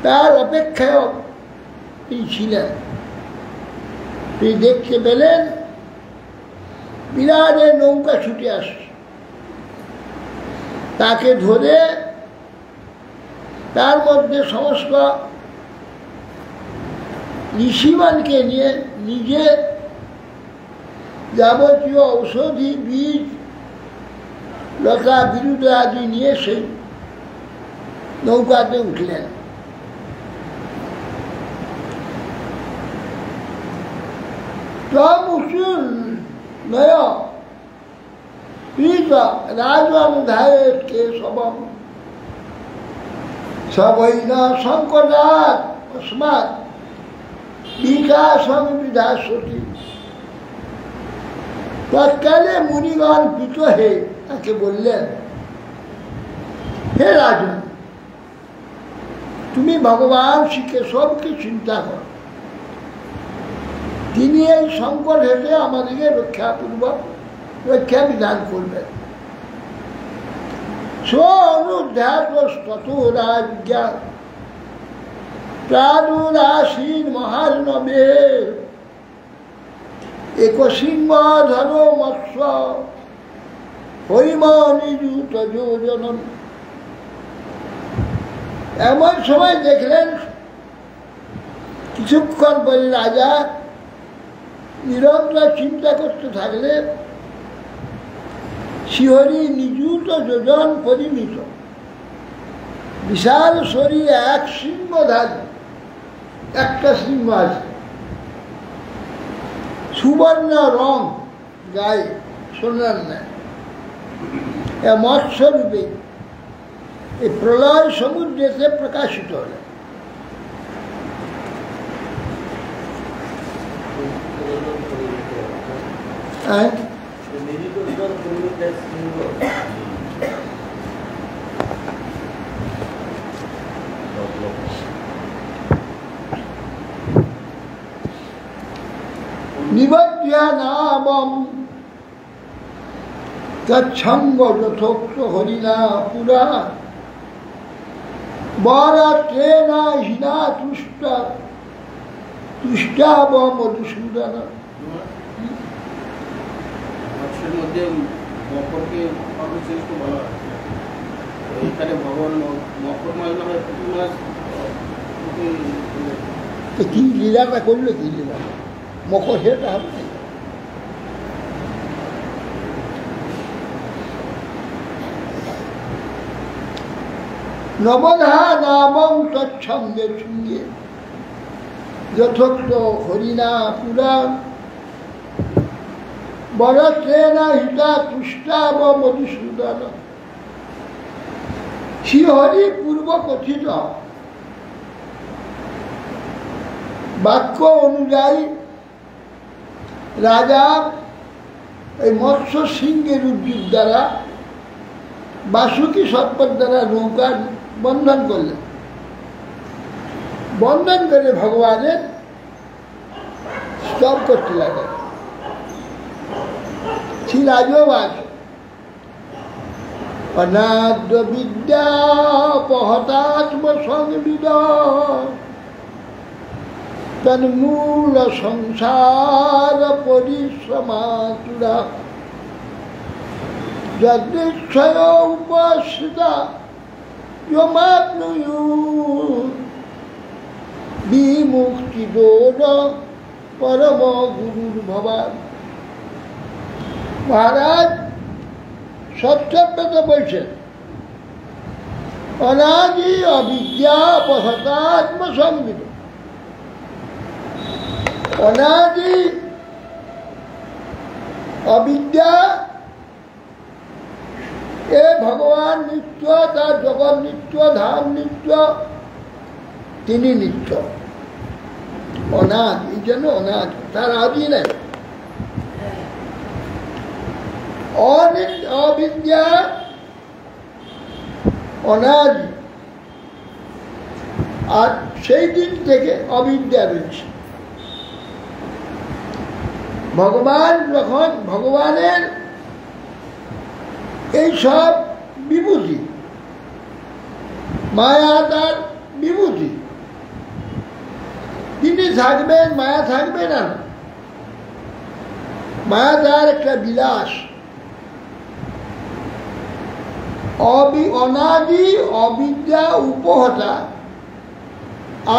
[SPEAKER 1] তার অপেক্ষায় তিনি ছিলেন। তিনি দেখতে পেলেন বিরাট নৌকা ছুটে আসছে, তাকে ধরে তার মধ্যে সমস্ত ঋষিমানকে নিয়ে নিজে যাবতীয় ঔষধি বীজ লতা বিরুদ্ধ আদি নিয়ে সেই নৌকাতে উঠলেন। তমুসুল নয় রাজং ধায়ে কেশবম সবৈন সংকটাৎ অস্মাৎ বিকাশং বিধাসতি। তৎকালে মুনিগণ পিত হয়ে তাকে বললেন, হে রাজন, তুমি ভগবান শ্রী কেশবকে চিন্তা করো, তিনি এই সংকট হেঁটে আমাদেরকে রক্ষা বিধান করবেন। স্বনুধ্যাতস্ততুরাজ্ঞা প্রাদুরাসীন মহার্ণবে একসিংহধর মৎস্য হৈম নিযুত যোজনম। এমন সময় দেখলেন কিছুক্ষণ পরে রাজা নিরন্তর চিন্তা করতে থাকলে শিহরি নিযুত যোজন পরিমিত বিশাল শরীর এক সিংহধারী, একটা সিংহ আছে, সুবর্ণ রং গায়ে সোনার নেয়, মৎস্যরূপে এই প্রলয় সমুদ্রেতে প্রকাশিত হল। নিবধ্যানাবম তচ্ছঙ্গ যথোক্ত হরিণা পুরা বরাত্রেনা হীনা তুষ্ট তুষ্টাব মধুসূদন।
[SPEAKER 3] মৎস্যের মধ্যে মকরকে সর্বশ্রেষ্ঠ বলা হয়। এইখানে ভগবান মকর মাস না হয় পুঁটি মাছ
[SPEAKER 1] কি লীলাটা করলো, কি লীলা মকর সেটা হবে না। নবধা নামং তৎসঙ্গে সঙ্গে যথোক্ত হরিণা পুরাণ বরসেনা হিতা তুষ্টাব মধুসূদন। শ্রীহরি পূর্ব কথিত বাক্য অনুযায়ী রাজা এই মৎস্য সিংহের উদ্যোগ দ্বারা বাসুকি সর্পের দ্বারা নৌকার বন্ধন করলেন। বন্ধন করে ভগবানের স্তব করতে লাগলেন। শিলাজও আছে অনাদ্য বিদ্যা পহতাত্ম সংবিদ তন্মূল সংসার পরিশ্রমাতুরা যদৃক্ষয় উপস্থিতা যমাপ্নুয়ু বিমুক্তিদোষ পরম গুরুর ভবান। মহারাজ সত্যব্রত বলছেন অনাদি অবিদ্যা পহতাত্ম সংবিদ। অনাদি অবিদ্যা এ ভগবান নিত্য, তার জগৎ নিত্য, ধাম নিত্য, তিনি নিত্য। অনাদ, এই জন্য অনাদ, তার আদি নেই। অবিদ্যা অনাদি, আর সেই দিন থেকে অবিদ্যা রয়েছে। ভগবান যখন ভগবানের এই সব বিভূতি, মায়া তার বিভূতি, তিনি থাকবেন, মায়া থাকবে না। মায়া তার একটা বিলাস। অনাদি অবিদ্যা উপহতা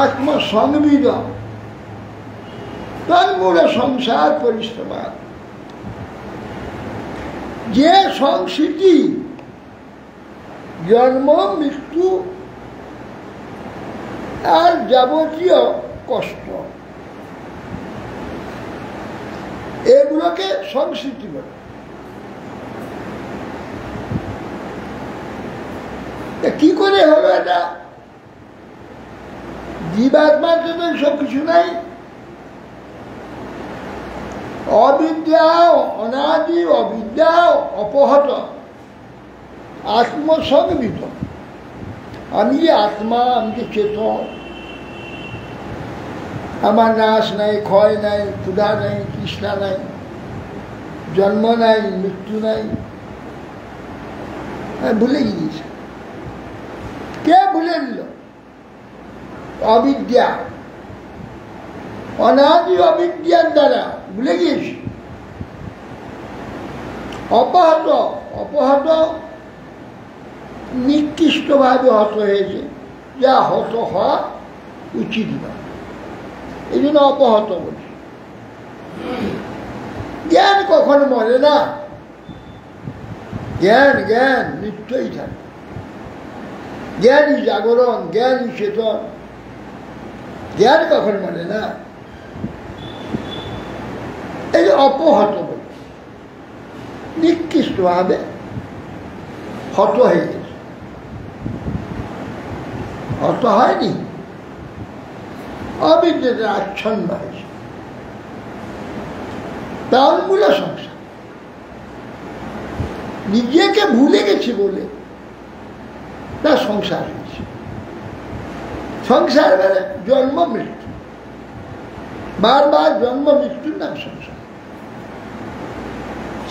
[SPEAKER 1] আত্মসংবিদ তন্মূল সংসার পরিশ্রমা। যে সংস্কৃতি জন্ম মৃত্যু আর যাবতীয় কষ্ট, এগুলোকে সংস্কৃতি বলে। কি করে হলো এটা? জীবাত্মার জন্য সব কিছু নাই। অবিদ্যা অনাদি অবিদ্যা অপহত আত্মসংবিত। আমি যে আত্মা, আমি যে চেতন, আমার নাশ নাই, ক্ষয় নাই, ক্ষুধা নাই, তৃষ্ণা নাই, জন্ম নাই, মৃত্যু নাই, ভুলে গিয়েছে। কে ভুলে দিল? অবিদ্যা, অনাদি অবিদ্যার দ্বারা ভুলে গিয়েছি। অপহত, অপহত নিকৃষ্টভাবে হত হয়েছে, যা হত হওয়া উচিত না, এই জন্য অপহত বলছি। জ্ঞান কখনো মরে না। জ্ঞান জ্ঞান নিত্যই থাকে। জ্ঞানই জাগরণ, জ্ঞানই চেতন, জ্ঞান কখন মরে না। এই যে অপহত বলে নিকৃষ্টভাবে হত হয়ে গেছে। হত হয়নি, অবিদ্যাতে আচ্ছন্ন হয়েছে। তন্মূল সংসার, নিজেকে ভুলে গেছে বলে না সংসার হয়েছে। সংসার মানে জন্ম মৃত্যু, বারবার জন্ম মৃত্যুর নাম সংসার।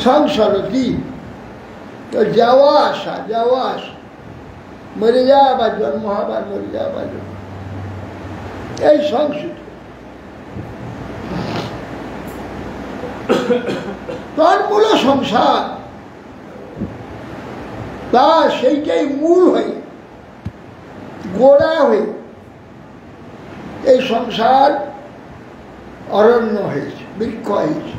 [SPEAKER 1] সংসারতি যাওয়া আসা, যাওয়া আসা, মরে যাওয়া বা জন্ম হবার, মরে যাওয়া বা জন্ম, এই সংস্কৃতি। তন্মূল সংসার, তা সেইটাই মূল হয়ে গোড়া হয়ে এই সংসার অরণ্য হয়েছে, বৃক্ষ হয়েছে।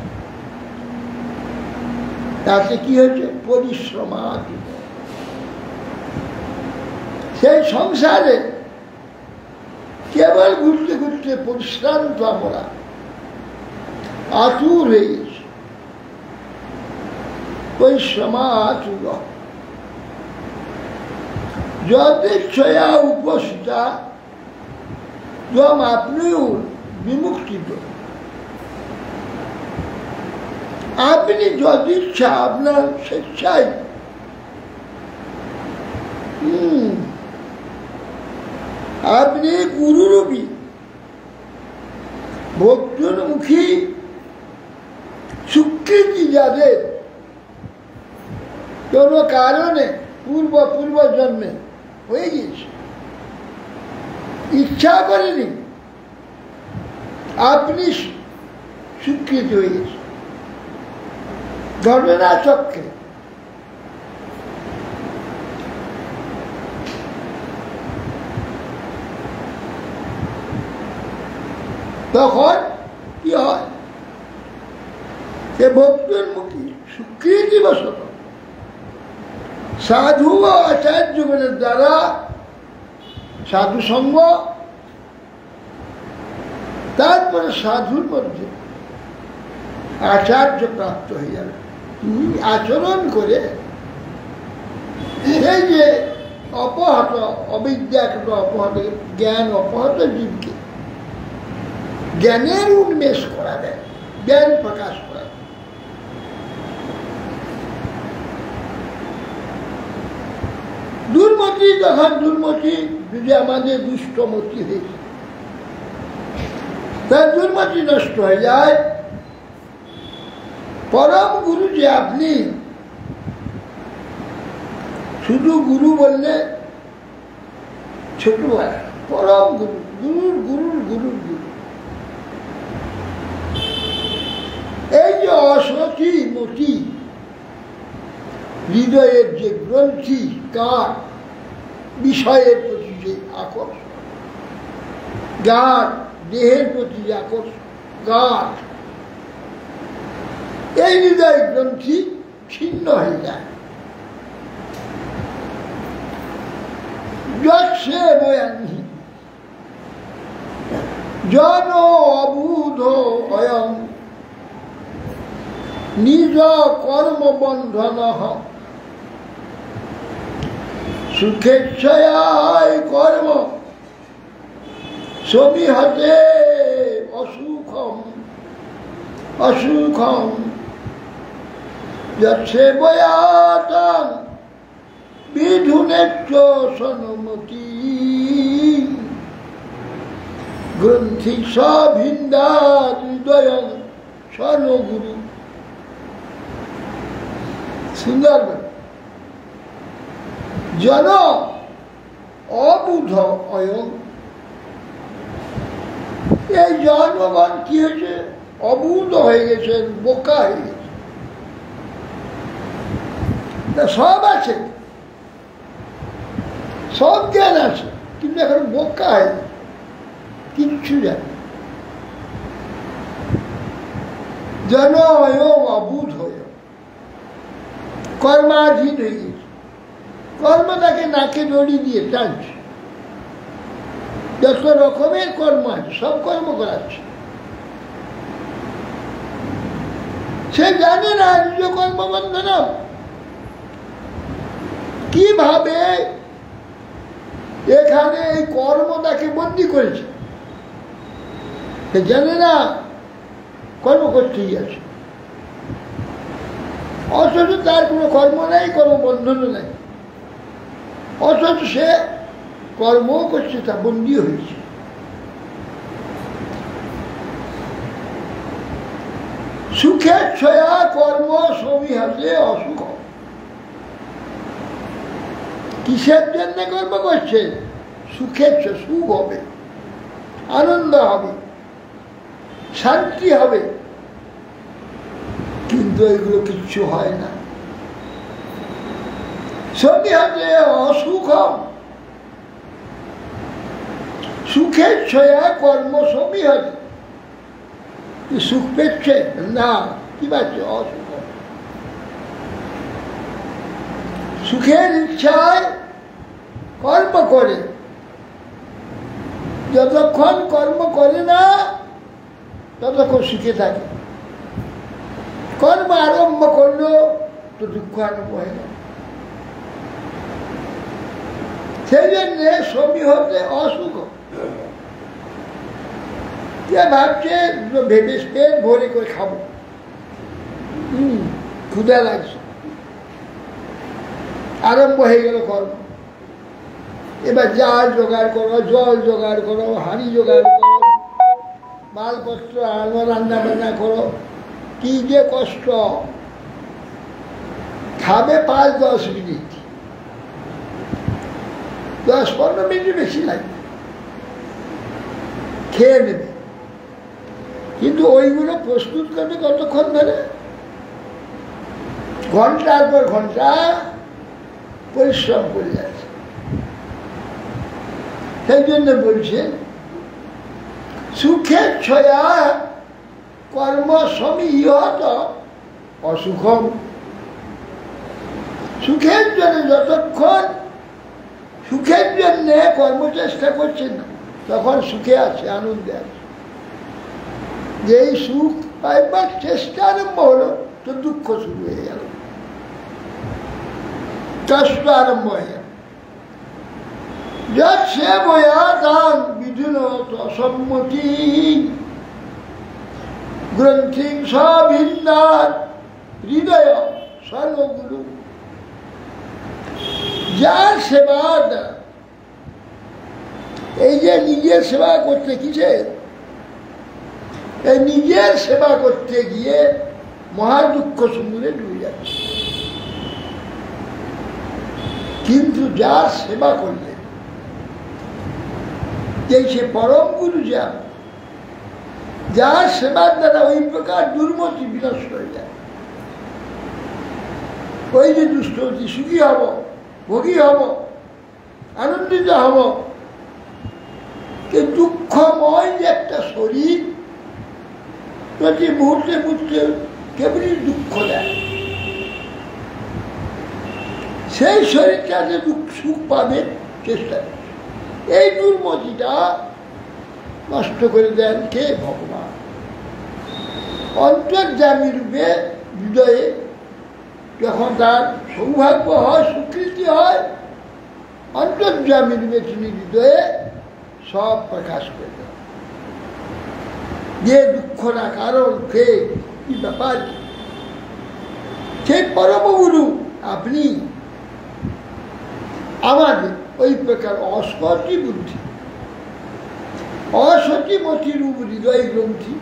[SPEAKER 1] তাতে কি হয়েছে? পরিশ্রমাতীত। সেই সংসারে কেবল ঘুরতে ঘুরতে পরিশ্রান্ত আমরা আতুর হয়ে গেছি। পরিশ্রমাতুর যদেচ্ছয়া উপস্থিতা, যম আপনিও বিমুক্তিত। আপনি যদিচ্ছা আপনার স্বেচ্ছায় আপনি গুরুরূপী ভক্তমুখী স্বীকৃতি যাদের কোন কারণে পূর্ব জন্মে হয়ে গেছে, ইচ্ছা করেনি, আপনি স্বীকৃতি হয়ে গেছে ঘটনা চক্রে। তখন কি হয়? সে ভক্তের মুখী স্বীকৃতি বশত সাধু ও আচার্যগণের দ্বারা সাধু সঙ্গ, তারপরে সাধুর মধ্যে আচার্য প্রাপ্ত হয়ে যাবে। তুমি আচরণ করে এই যে অপহত অবিদ্যাকৃত অপহত জ্ঞান অপহত জীবকে জ্ঞানের উন্মেষ করা দেয়, জ্ঞান প্রকাশ করা দেয়। দুর্মতি যখন দুর্মতি যদি আমাদের দুষ্টমতি হয়েছে, তার দুর্মতি নষ্ট হয়ে যায়। পরম গুরু যে আপনি, শুধু গুরু বললে ছোট হয়, পরম গুরু, গুরুর গুরুর গুরুর গুরু। এই যে অসতি মতি হৃদয়ের যে গ্রন্থি, কার বিষয়ের প্রতি যে আকর্ষণ, গান দেহের প্রতি যে আকর্ষণ, গান, এই হৃদয় গ্রন্থি ছিন্ন হয়ে যায়। যৎসে বয়ানি জন অবুধ অয়ং নিজ কর্ম বন্ধন সুখেচ্ছয়ায় কর্ম সমীহতে অসুখম অসুখম যৎসেবয়াতাং বিধুনেচ্চ সনমতি গ্রন্থি সভিন্দা হৃদয়ং সনগুরু। সুন্দর জন অবুধ অয়ং, এই জনগণ কি হয়েছে? অবুধ হয়ে গেছেন, বোকা হয়ে গেছে। সব আছে, সব জ্ঞান আছে, কিন্তু এখন বোকা হয়ে গেছে, কিচ্ছু জানে। জন অবুধ হয়ে কর্মাধীন হয়ে গেছে, কর্ম তাকে নাকে দড়ি দিয়ে টানছে। যত রকমের কর্ম আছে সব কর্ম করাচ্ছে, সে জানে না নিজ কর্মবন্ধন কিভাবে এখানে এই কর্ম তাকে বন্দী করেছে। সে জানে না কর্ম করতেই আছে, অথচ তার কোনো কর্ম নাই, কর্মবন্ধনও নাই, অথচ সে কর্মও করছে, তা বন্দী হয়েছে। সুখের ছয়া কর্ম সমীহাতে অসুখ। কিসের জন্য কর্ম করছে? সুখের, সুখ হবে, আনন্দ হবে, শান্তি হবে, কিন্তু এগুলো কিচ্ছু হয় না। সঙ্গে হাতে অসুখম, সুখের ছয়া কর্ম সবই হাতে। সুখ পেচ্ছে না, কি পাচ্ছে? অসুখ। সুখের ইচ্ছায় কর্ম করে, যতক্ষণ কর্ম করে না ততক্ষণ সুখে থাকে। কর্ম আরম্ভ করলো তো দুঃখ আরম্ভ হয়ে গেল। সেই জন্যে সবই হতে অসুখ। ভাবছে ভেবে পেট ভরে করে খাবো, ক্ষুধা লাগছে, আরম্ভ হয়ে গেল কর্ম। এবার জাল জোগাড় করো, জল জোগাড় করো, হাঁড়ি জোগাড় করো, মালপত্র আনো, রান্না বান্না করো, কি যে কষ্ট। খাবে 5-10 মিনিট, 10-15 মিনিট বেশি লাগবে, খেয়ে নেবে। কিন্তু ওইগুলো প্রস্তুত করবে কতক্ষণ ধরে? ঘন্টার পর ঘন্টা পরিশ্রম করে যাচ্ছে। সেই জন্য বলছেন সুখের ছয়া কর্ম সমীহত অসুখম। সুখের জন্য যতক্ষণ সুখের জন্য কর্মচেষ্টা করছেন না, তখন সুখে আছে, আনন্দে আছে। যেই সুখ পাইবার চেষ্টা আরম্ভ হলো তো দুঃখ শুরু হয়ে গেল, কষ্ট আরম্ভ হয়ে গেল। যাচ্ছে বয়া দান বিধুন অসম্মতি গ্রন্থিং সভিন্নার হৃদয় সর্বগুরু। যার সেবা, এই যে নিজের সেবা করতে কিসের? এই নিজের সেবা করতে গিয়ে মহা দুঃখ সমুদ্রে ডুবে যাচ্ছে। কিন্তু যার সেবা করলে, যে সে পরম গুরু, যার সেবার দ্বারা ওই প্রকার দুর্মতি বিনষ্ট হয়ে যায়। ওই যে দুষ্টতি, সুখী হব, ভোগী হব, আনন্দিত হব, দুঃখময় যে একটা শরীর প্রতি মুহূর্তে মুহূর্তে কেবলই দুঃখ দেয়, সেই শরীরটাতে সুখ পাবে চেষ্টা করে। এই দুর্মতিটা নষ্ট করে দেন কে? ভগবান। অন্তর্যামী রূপে হৃদয়ে যখন তার সৌভাগ্য হয়, স্বীকৃতি হয়, অন্তর্যামী রূপে তিনি হৃদয়ে সব প্রকাশ করে দেন। যে দুঃখটা কারণ কে, কি ব্যাপার, সেই পরমগুরু আপনি আমাদের ওই প্রকার অসতি বুদ্ধি, অসতিমতি রূপ হৃদয় গ্রন্থি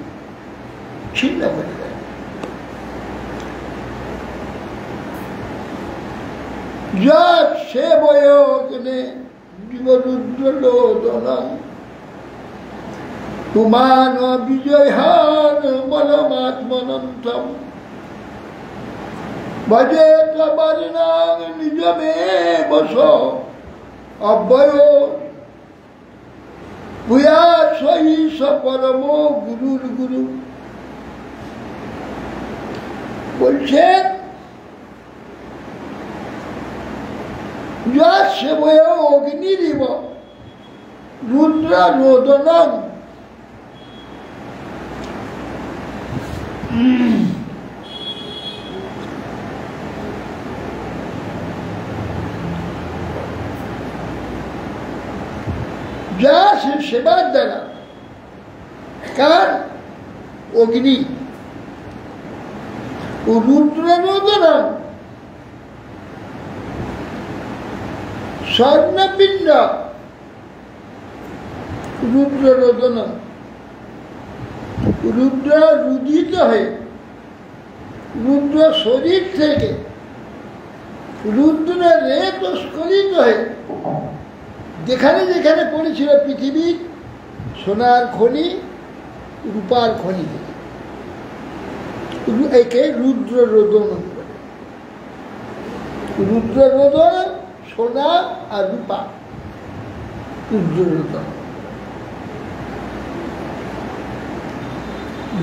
[SPEAKER 1] ছিন্ন করে দেয়। যৎ সেবয়গ্নে জীবরুদ্রলোদনম পুমান বিজয়হান বলমাত্মনন্তম ভজেত বর্ণাং নিজমে বস অব্যয় ভূয়া সহি পরম গুরুর গুরু। বলছেন যা সেবয় অগ্নিরিব রুদ্র রোদনম। যা সেবার দ্বারা, কার? অগ্নি, রুদ্র রোদনম, স্বর্ণপিণ্ড রুদ্র রোদনম। রুদ্র রুদিত হয়ে, রুদ্র শরীর থেকে রুদ্র রেত স্খলিত হয়ে যেখানে যেখানে পড়েছিল পৃথিবীর সোনার খনি, রূপার খনি থেকে একে রুদ্র রোদন বলে। রুদ্র রোদন সোনা আর রূপা, রুদ্র রোদন।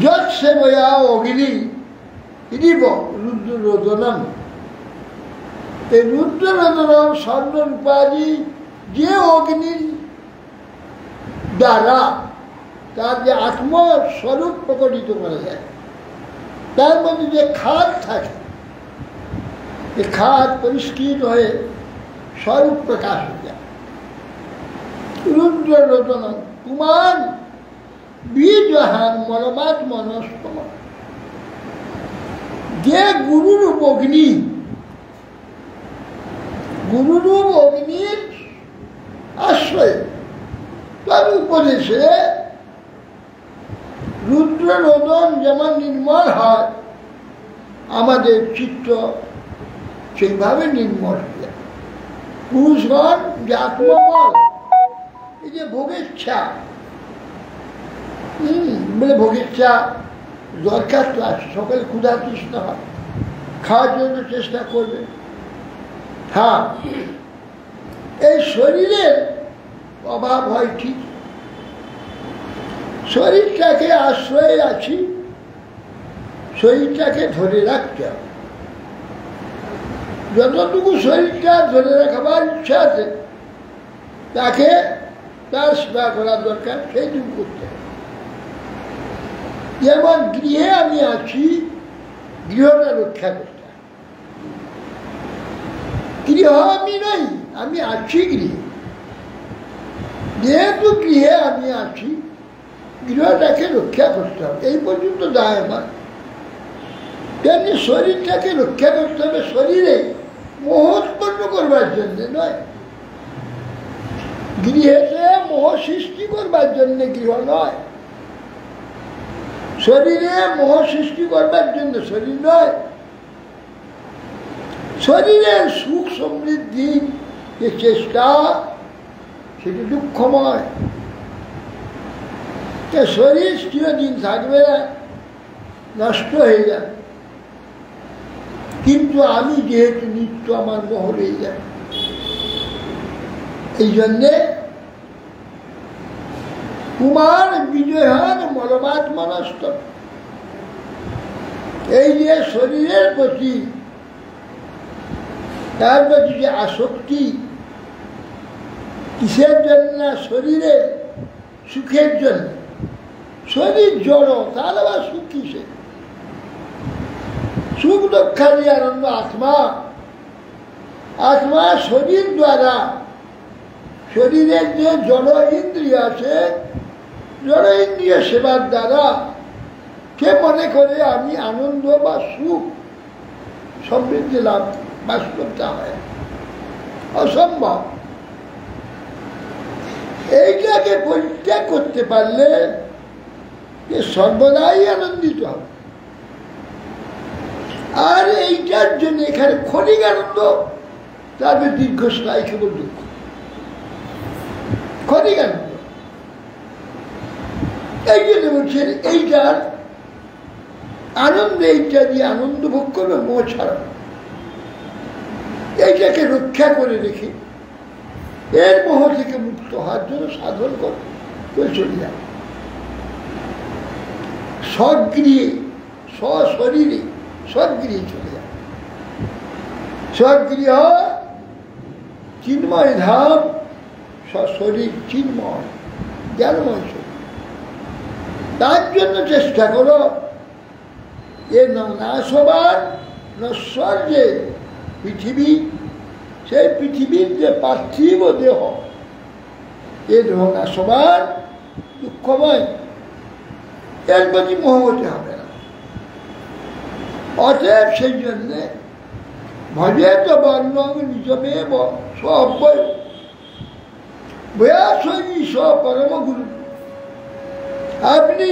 [SPEAKER 1] যৎসেবয়া অগ্নি ইব রুদ্র রোদনম। এই রুদ্র রোদনম স্বর্ণ রূপাদি যে অগ্নির দ্বারা তার যে আত্মস্বরূপ প্রকটিত করা যায়, তার মধ্যে যে খাদ থাকে, এই খাদ পরিষ্কৃত হয়ে স্বরূপ প্রকাশ হয়ে যায়। রুদ্র রোদনম কুমার বীজহান মলমাত মনস্তম। যে গুরুরূপ অগ্নি, গুরুরূপ অগ্নির আশ্রয়, তার উপদেশে রুদ্র রোদন যেমন নির্মল হয়, আমাদের চিত্ত সেইভাবে নির্মল হয়ে যায়। পুরুষগণ যে আত্মবল, এই যে ভোগেচ্ছা, বলে ভোগেচ্ছা দরকার তো আছে, সকালে ক্ষুধা তৃষ্ণা হয়, খাওয়ার জন্য চেষ্টা করবে। হ্যাঁ, এই শরীরের অভাব হয় ঠিক, শরীরটাকে আশ্রয়ে আছি, শরীরটাকে ধরে রাখতে হবে। যতটুকু শরীরটা ধরে রাখবার ইচ্ছা আছে, তাকে তার সেবা করার দরকার, সেইটুকু করতে হবে। যেমন গৃহে আমি আছি, গৃহটা রক্ষা করতে হবে। গৃহ আমি নই, আমি আছি গৃহে। যেহেতু গৃহে আমি আছি, গৃহটাকে রক্ষা করতে হবে, এই পর্যন্ত দায় আমার। তেমনি শরীরটাকে রক্ষা করতে হবে, শরীরে মোহ উৎপন্ন করবার জন্য নয়, গৃহেতে মোহ সৃষ্টি করবার জন্য গৃহ নয়, শরীরে মোহ সৃষ্টি করবার জন্য শরীর নয়। শরীরের সুখ সমৃদ্ধির যে চেষ্টা, সেটি দুঃখময়। শরীর চিরদিন থাকবে না, নষ্ট হয়ে যাবে, কিন্তু আমি যেহেতু নিত্য, আমার মোহ রয়ে যাবে। এই জন্যে কুমার বিজয়হান মলমাত মনস্ত, এই যে শরীরের প্রতি, তার প্রতি যে আসক্তি, কিসের জন্য? শরীরের সুখের জন্য। শরীর জড়, তার আবার সুখ কিসে? সুখ দুঃখাদি আনন্দ আত্মা। আত্মা শরীর দ্বারা, শরীরের যে জড় ইন্দ্রিয় আছে, জড় ইন্দ্রিয় সেবার দ্বারা সে মনে করে আমি আনন্দ বা সুখ সমৃদ্ধি লাভ বাস্তবতা হয়, অসম্ভব। এইটাকে পরিত্যাগ করতে পারলে যে সর্বদাই আনন্দিত হবে। আর এইটার জন্য এখানে ক্ষণিক আনন্দ, তারপরে দীর্ঘস্থায়ী কেবল দুঃখ। ক্ষণিক আনন্দ, এই জন্য বলছেন এইটার আনন্দ, এইটা দিয়ে আনন্দ ভোগ করবে, মোহ ছাড়া। এইটাকে রক্ষা করে রেখে এর মোহ থেকে মুক্ত হওয়ার জন্য সাধন করে চলে যায়। স্বগৃহে, স্বশরীরে, স্বগৃহে চলে যায়। স্বগৃহ চিন্ময় ধাম, স্বশরীর চিন্ময় জ্ঞানময় শরীর। তার জন্য চেষ্টা করো এ নাশ হবার, নশ্বর যে পৃথিবী, সেই পৃথিবীর যে পার্থিব দেহ, এ দেহ নাশ হবার, দুঃখময়, এর প্রতি মোহ হতে হবে না। অতএব সেই জন্যে ভজেত বর্ণ নিজমেব স্বব্যয় বয়াসী স্বপরম গুরু। আপনি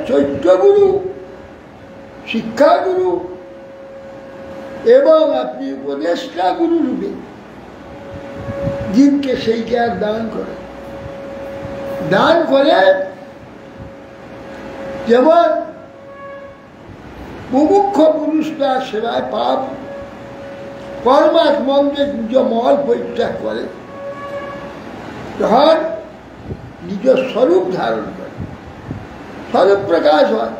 [SPEAKER 1] চৈত্যগুরু, শিক্ষাগুরু এবং আপনি উপদেষ্টা গুরু রূপে জীবকে সেই জ্ঞান দান করে, দান করে। যেমন মুমুক্ষ পুরুষরা সেবায় পাপ কর্মাত্মকে নিজ মল পরিত্যাগ করে, যখন নিজ স্বরূপ ধারণ করে, স্বরূপ প্রকাশ হয়।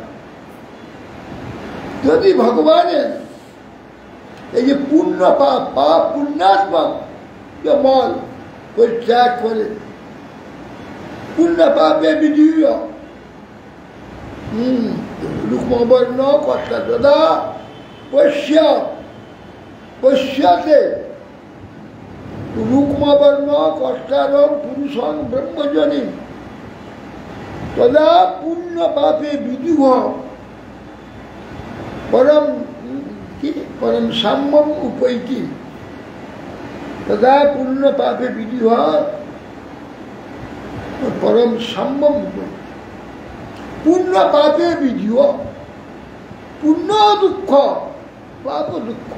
[SPEAKER 1] যদি ভগবানের এই যে পুণ্য পাপ, পাপ পুণ্যাত্মক যে মল পরিত্যাগ করে, পুণ্য পাপে বিধীয় রুক্মবর্ণ কর্তা তদা পশ্যতে রুক্মবর্ণ কর্তার পুরুষং ব্রহ্মজনী তদা পুণ্য পাপে বিধুহ পরম সাম্যম উপৈতি তদা পুণ্য পাপে বিধুহ পরম সাম্যম উপৈতি। পুণ্য পাপে বিধিও, পুণ্য দুঃখ, পাপ দুঃখ,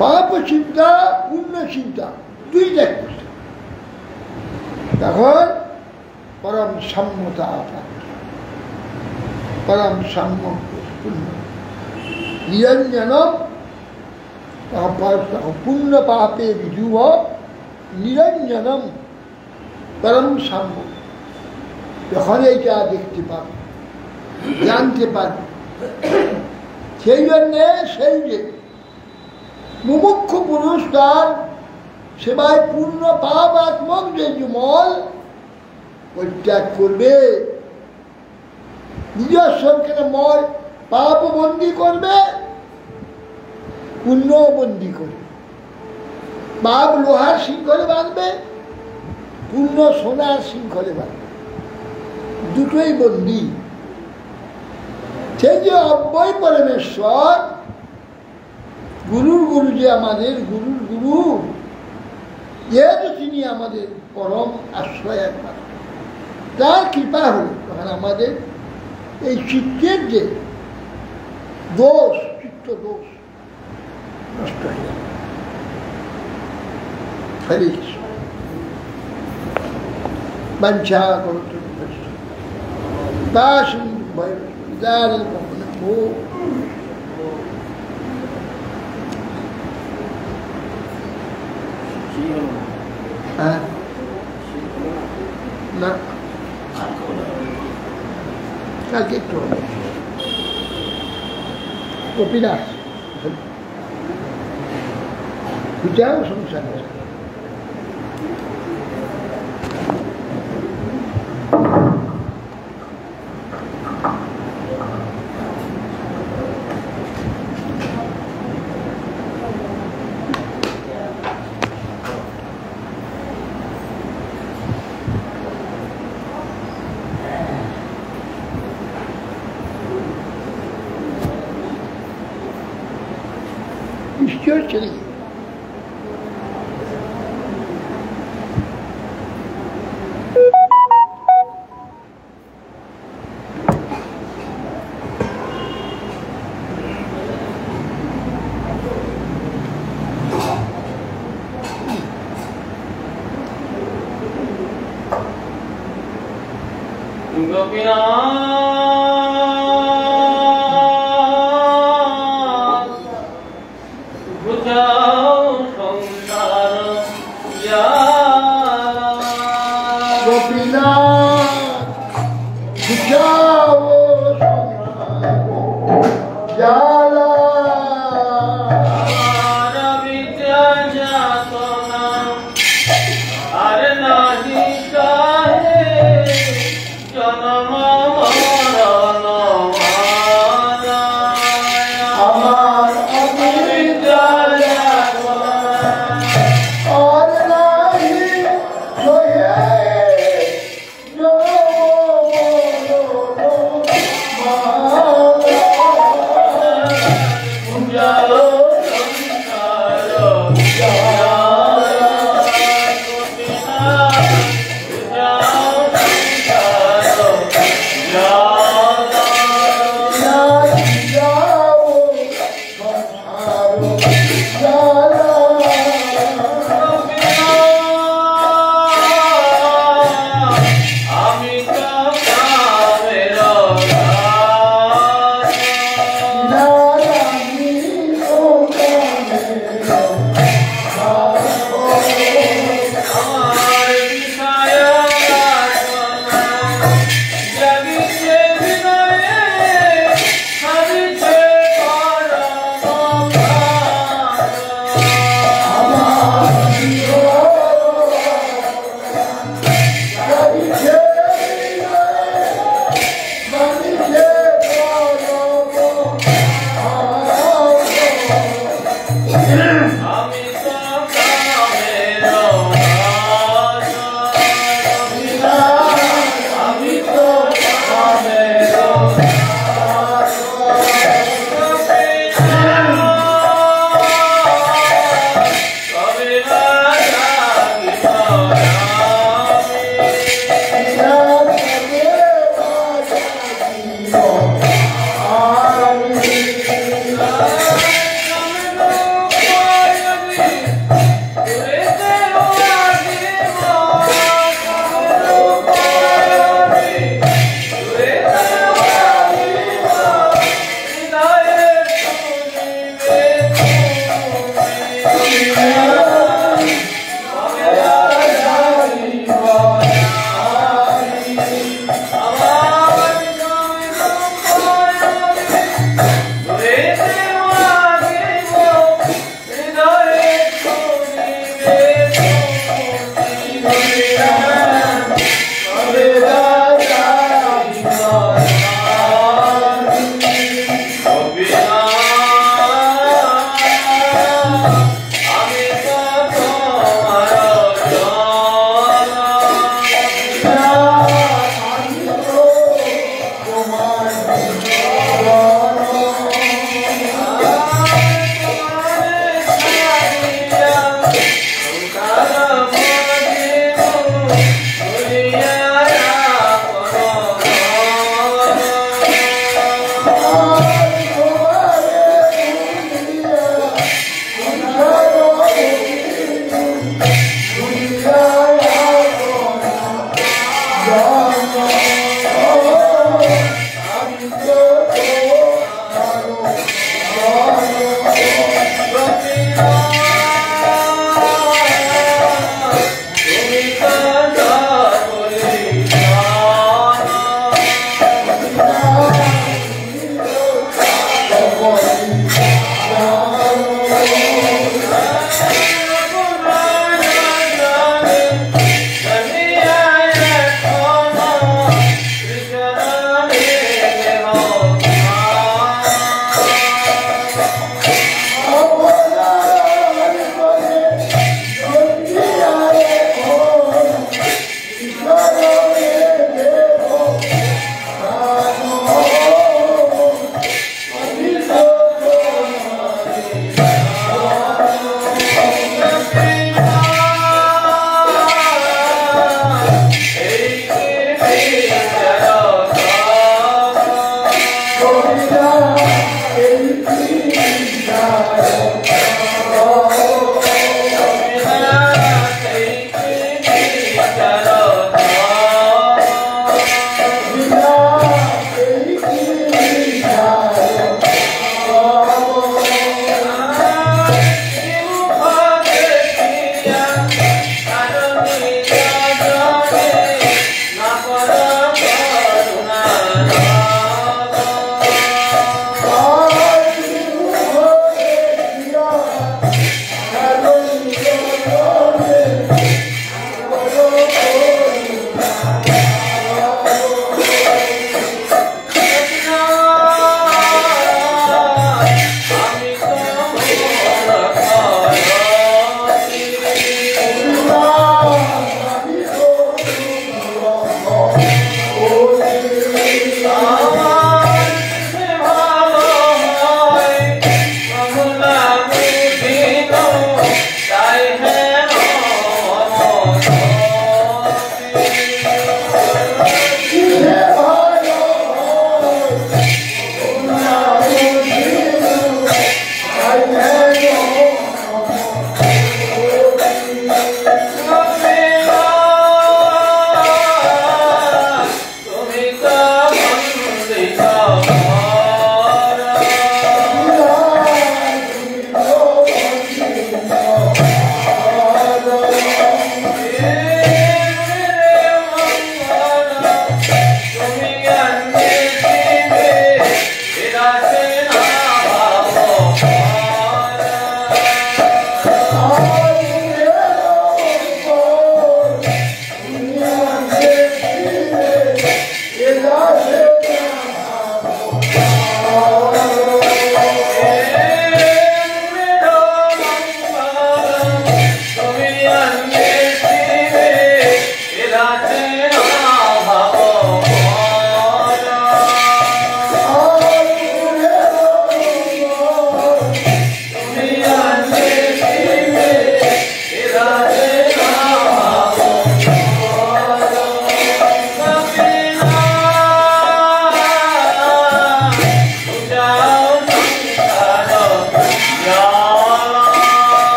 [SPEAKER 1] পাপ চিন্তা পুণ্য চিন্তা দুইটা করছে, তখন পরম সাম্যতা প্রাপ্ত, পরম সাম্য পুণ্য নিরঞ্জনম পুণ্য পাপে বিধুব নিরঞ্জনম পরম সাম্য। যখন এইটা দেখতে পাবে, জানতে পারবে, সেই জন্যে সেই যে মুমুক্ষ পুরুষ তার সেবায় পূর্ণ পাপাত্মক যে মল পরিত্যাগ করবে, নিজস্বকে মল পাপ বন্দী করবে, পুণ্য বন্দী করবে। পাপ লোহার শৃঙ্খলে বাঁধবে, পুণ্য সোনার শৃঙ্খলে বাঁধবে, দুটোই বন্দী। সেই যে অব্যয় পরমেশ্বর, গুরুর গুরু যে আমাদের গুরুর গুরু, যেহেতু তিনি আমাদের পরম আশ্রয় একমাত্র, তার কৃপা হল তখন আমাদের এই চিত্তের যে দোষ, চিত্ত দোষ নষ্ট হয়ে যাবে। হরে কৃষ্ণ। বাঞ্ছা করতে না কালকে একটু কপিদাস বুঝাও সংসার ঈশ্বর চলে গেল।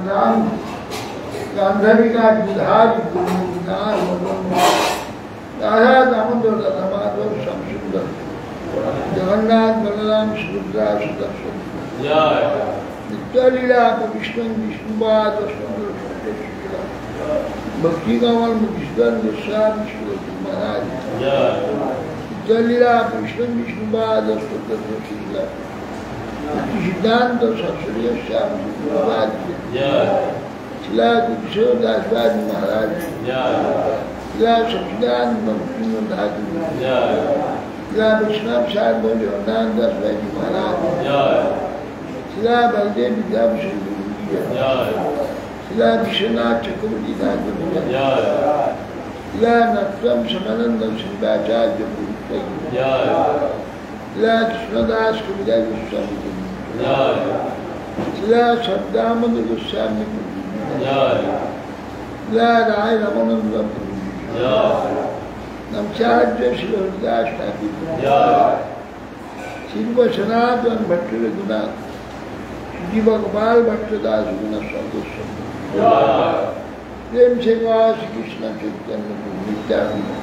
[SPEAKER 1] राम गांधरी का बुधार राधा दामोदर दादा माधव श्याम सुंदर जगन्नाथ बलराम सुभद्रा सुदर्शन नित्य लीला कृष्ण विष्णुपाद सुंदर भक्ति कमल मुखीश्वर गोस्वामी श्री महाराज नित्य लीला कृष्ण विष्णुपाद सुंदर शीला सिद्धांत शास्त्रीय श्याम सुंदर शिला किशोरदास बाजी महाराज शिला सचिदानंद भक्ति धातु शिला विश्वनाथ साधु जगन्नाथ दास बाजी महाराज शिला बलदेव विद्याभूषण शिला विश्वनाथ चक्रवर्ती धातु शिला नक्तम समानंद शिवाचार्य शिला कृष्णदास कविराज गोस्वामी शिला शब्दामद गोस्वामी शिला राय रामानंद नमचार्य श्री हरिदास ठाकुर शिव सनातन भट्ट रघुनाथ जीव गोपाल भट्टदास रघुनाथ गोस्वामी प्रेम से श्री कृष्ण चैतन्य नित्यानंद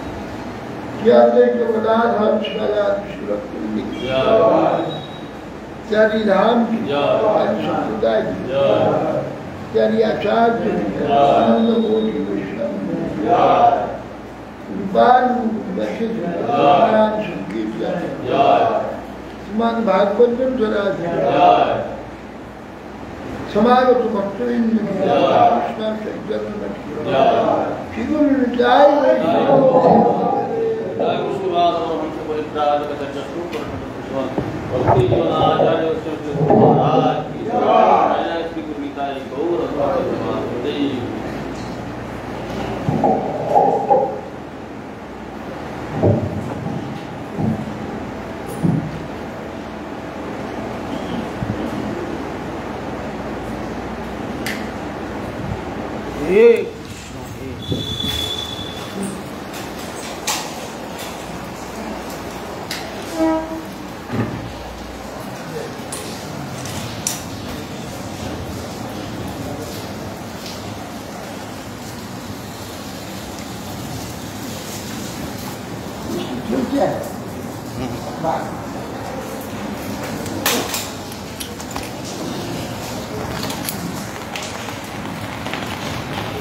[SPEAKER 1] चारी धाम की चारी संप्रदाय की चारी आचार्य आनंद कोटि वैष्णव श्रीमान भागवत स्वराज समागत भक्तवृंद कृष्ण चैतन्य श्री गुरु जय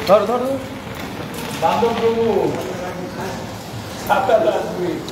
[SPEAKER 4] ধর ধর বান্ধব প্রভু 7,000